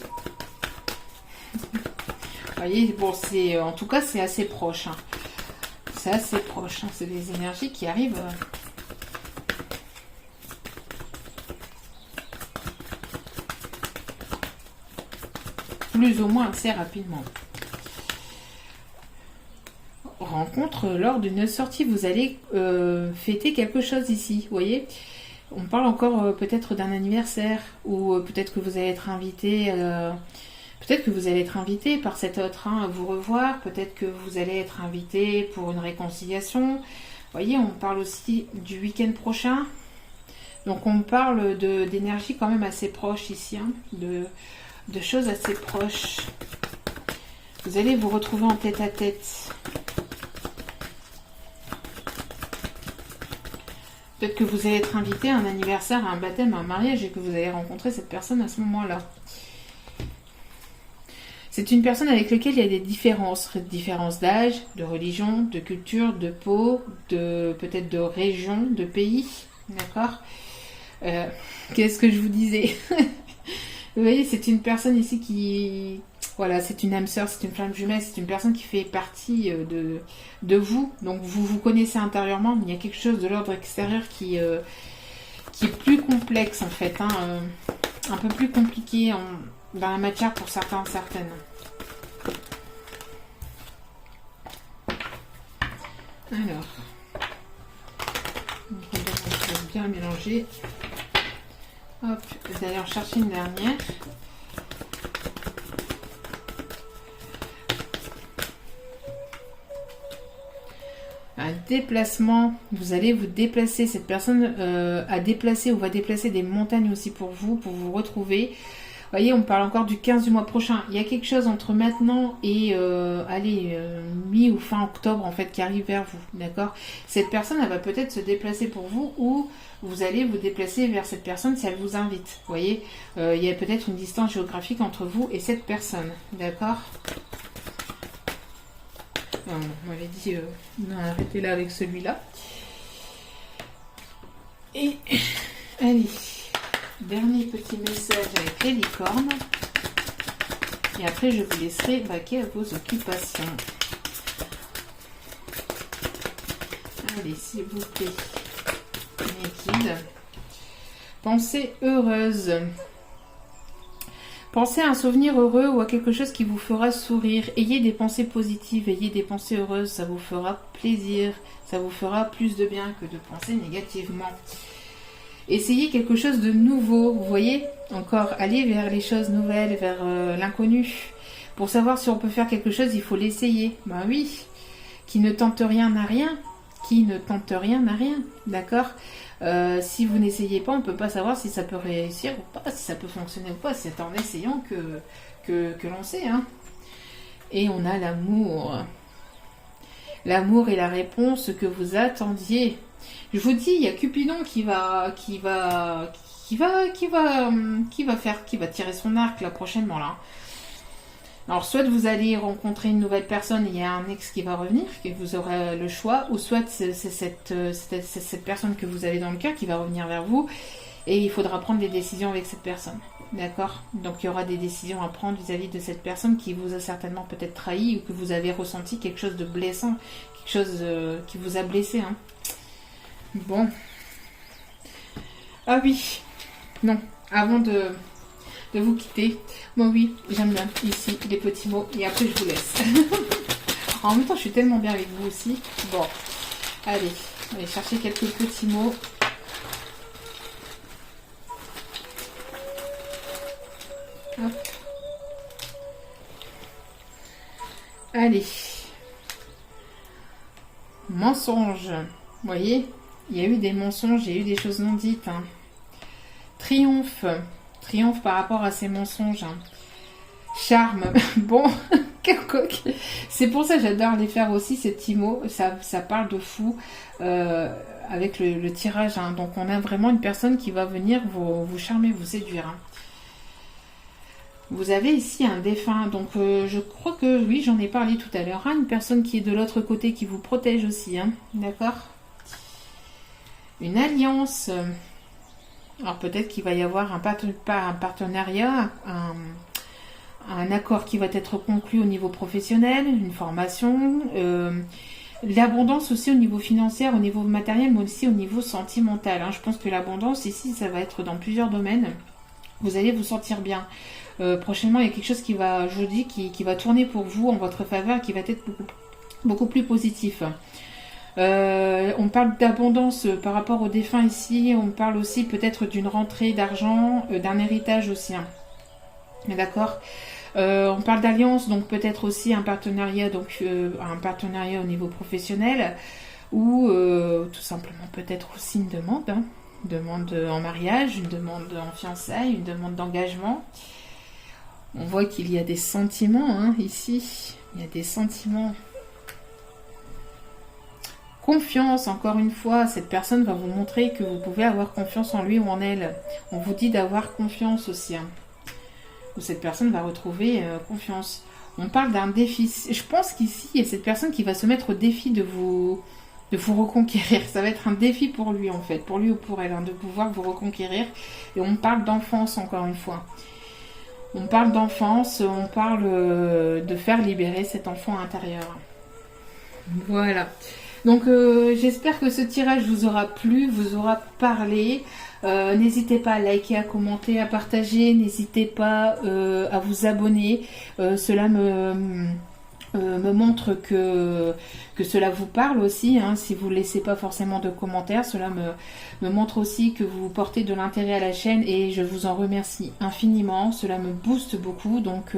[SPEAKER 1] Vous voyez, bon, en tout cas, c'est assez proche. Hein. C'est assez proche. Hein. C'est des énergies qui arrivent... plus ou moins assez rapidement. Rencontre lors d'une sortie, vous allez fêter quelque chose ici, vous voyez. On parle encore peut-être d'un anniversaire ou peut-être que vous allez être invité par cet autre à vous revoir, peut-être que vous allez être invité pour une réconciliation. Vous voyez, on parle aussi du week-end prochain. Donc on parle d'énergie quand même assez proche ici, hein, de choses assez proches. Vous allez vous retrouver en tête à tête. Peut-être que vous allez être invité à un anniversaire, à un baptême, à un mariage et que vous allez rencontrer cette personne à ce moment-là. C'est une personne avec laquelle il y a des différences d'âge, de religion, de culture, de peau, peut-être de région, de pays. D'accord ? Qu'est-ce que je vous disais? Vous voyez, c'est une personne ici qui... Voilà, c'est une âme sœur, c'est une flamme jumelle, c'est une personne qui fait partie de vous. Donc vous vous connaissez intérieurement, mais il y a quelque chose de l'ordre extérieur qui est plus complexe en fait. Hein, un peu plus compliqué dans la matière pour certains, certaines. Alors, on va bien mélanger. Hop, d'ailleurs, chercher une dernière. Un déplacement, vous allez vous déplacer. Cette personne a déplacé ou va déplacer des montagnes aussi pour vous retrouver. Vous voyez, on parle encore du 15 du mois prochain. Il y a quelque chose entre maintenant et mi ou fin octobre en fait qui arrive vers vous, d'accord? Cette personne, elle va peut-être se déplacer pour vous ou vous allez vous déplacer vers cette personne si elle vous invite. Vous voyez, il y a peut-être une distance géographique entre vous et cette personne, d'accord? On m'avait dit non, arrêtez là avec celui-là. Et allez. Dernier petit message avec les licornes. Et après, je vous laisserai vaquer à vos occupations. Allez, s'il vous plaît. Mes guides. Pensée heureuse. Pensez à un souvenir heureux ou à quelque chose qui vous fera sourire. Ayez des pensées positives, ayez des pensées heureuses. Ça vous fera plaisir. Ça vous fera plus de bien que de penser négativement. Essayez quelque chose de nouveau, vous voyez, encore, allez vers les choses nouvelles, vers l'inconnu. Pour savoir si on peut faire quelque chose, il faut l'essayer. Ben oui, qui ne tente rien n'a rien. Qui ne tente rien n'a rien, d'accord? Si vous n'essayez pas, on ne peut pas savoir si ça peut réussir ou pas, si ça peut fonctionner ou pas. C'est en essayant que l'on sait. Hein. Et on a l'amour. l'amour et la réponse que vous attendiez. Je vous dis, il y a Cupidon qui va tirer son arc là prochainement là. Alors soit vous allez rencontrer une nouvelle personne, il y a un ex qui va revenir, que vous aurez le choix, ou soit c'est cette personne que vous avez dans le cœur qui va revenir vers vous, et il faudra prendre des décisions avec cette personne. D'accord? Donc il y aura des décisions à prendre vis-à-vis de cette personne qui vous a certainement peut-être trahi, ou que vous avez ressenti quelque chose de blessant, quelque chose qui vous a blessé. Hein. Bon. Ah oui. Non. Avant de vous quitter. Bon oui, j'aime bien ici les petits mots et après je vous laisse. En même temps, je suis tellement bien avec vous aussi. Bon, allez, on va chercher quelques petits mots. Hop. Allez. Mensonge. Vous voyez, il y a eu des mensonges, il y a eu des choses non dites. Hein. Triomphe. Triomphe par rapport à ces mensonges. Hein. Charme. Bon, c'est pour ça que j'adore les faire aussi, ces petits mots. Ça parle de fou avec le tirage. Hein. Donc on a vraiment une personne qui va venir vous charmer, vous séduire. Hein. Vous avez ici un défunt. Donc je crois que oui, j'en ai parlé tout à l'heure. Hein. Une personne qui est de l'autre côté qui vous protège aussi. Hein. D'accord ? Une alliance. Alors peut-être qu'il va y avoir un partenariat, un accord qui va être conclu au niveau professionnel, une formation, l'abondance aussi au niveau financier, au niveau matériel, mais aussi au niveau sentimental. Hein. Je pense que l'abondance ici, ça va être dans plusieurs domaines. Vous allez vous sentir bien. Prochainement, il y a quelque chose qui va, je dis, qui va tourner pour vous en votre faveur, qui va être beaucoup plus positif. On parle d'abondance par rapport aux défunts ici. On parle aussi peut-être d'une rentrée d'argent, d'un héritage aussi. Hein. D'accord. On parle d'alliance, donc peut-être aussi un partenariat au niveau professionnel, ou tout simplement peut-être aussi une demande. Hein. Une demande en mariage, une demande en fiançailles, une demande d'engagement. On voit qu'il y a des sentiments hein, ici. Il y a des sentiments. Confiance, encore une fois, cette personne va vous montrer que vous pouvez avoir confiance en lui ou en elle. On vous dit d'avoir confiance aussi. Hein. Ou cette personne va retrouver confiance. On parle d'un défi. Je pense qu'ici, il y a cette personne qui va se mettre au défi de vous reconquérir. Ça va être un défi pour lui, en fait. Pour lui ou pour elle, hein, de pouvoir vous reconquérir. Et on parle d'enfance, encore une fois. On parle d'enfance, on parle de faire libérer cet enfant intérieur. Voilà. Donc j'espère que ce tirage vous aura plu, vous aura parlé. N'hésitez pas à liker, à commenter, à partager. N'hésitez pas à vous abonner. Cela me montre que cela vous parle aussi. Hein. Si vous ne laissez pas forcément de commentaires, cela me montre aussi que vous portez de l'intérêt à la chaîne et je vous en remercie infiniment. Cela me booste beaucoup. Donc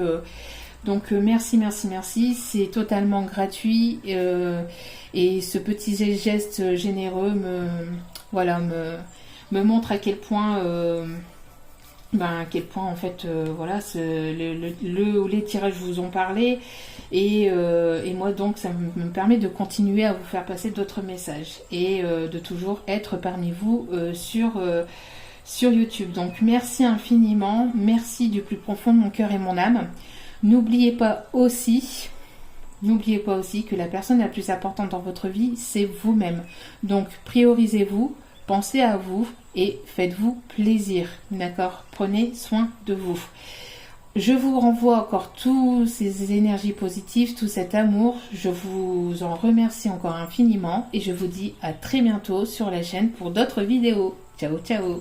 [SPEAKER 1] merci, merci, merci. C'est totalement gratuit et ce petit geste généreux me montre à quel point, en fait, voilà, les tirages vous ont parlé et moi donc ça me permet de continuer à vous faire passer d'autres messages et de toujours être parmi vous sur YouTube. Donc merci infiniment, merci du plus profond de mon cœur et mon âme. N'oubliez pas aussi que la personne la plus importante dans votre vie, c'est vous-même. Donc, priorisez-vous, pensez à vous et faites-vous plaisir. D'accord? Prenez soin de vous. Je vous renvoie encore toutes ces énergies positives, tout cet amour. Je vous en remercie encore infiniment et je vous dis à très bientôt sur la chaîne pour d'autres vidéos. Ciao, ciao!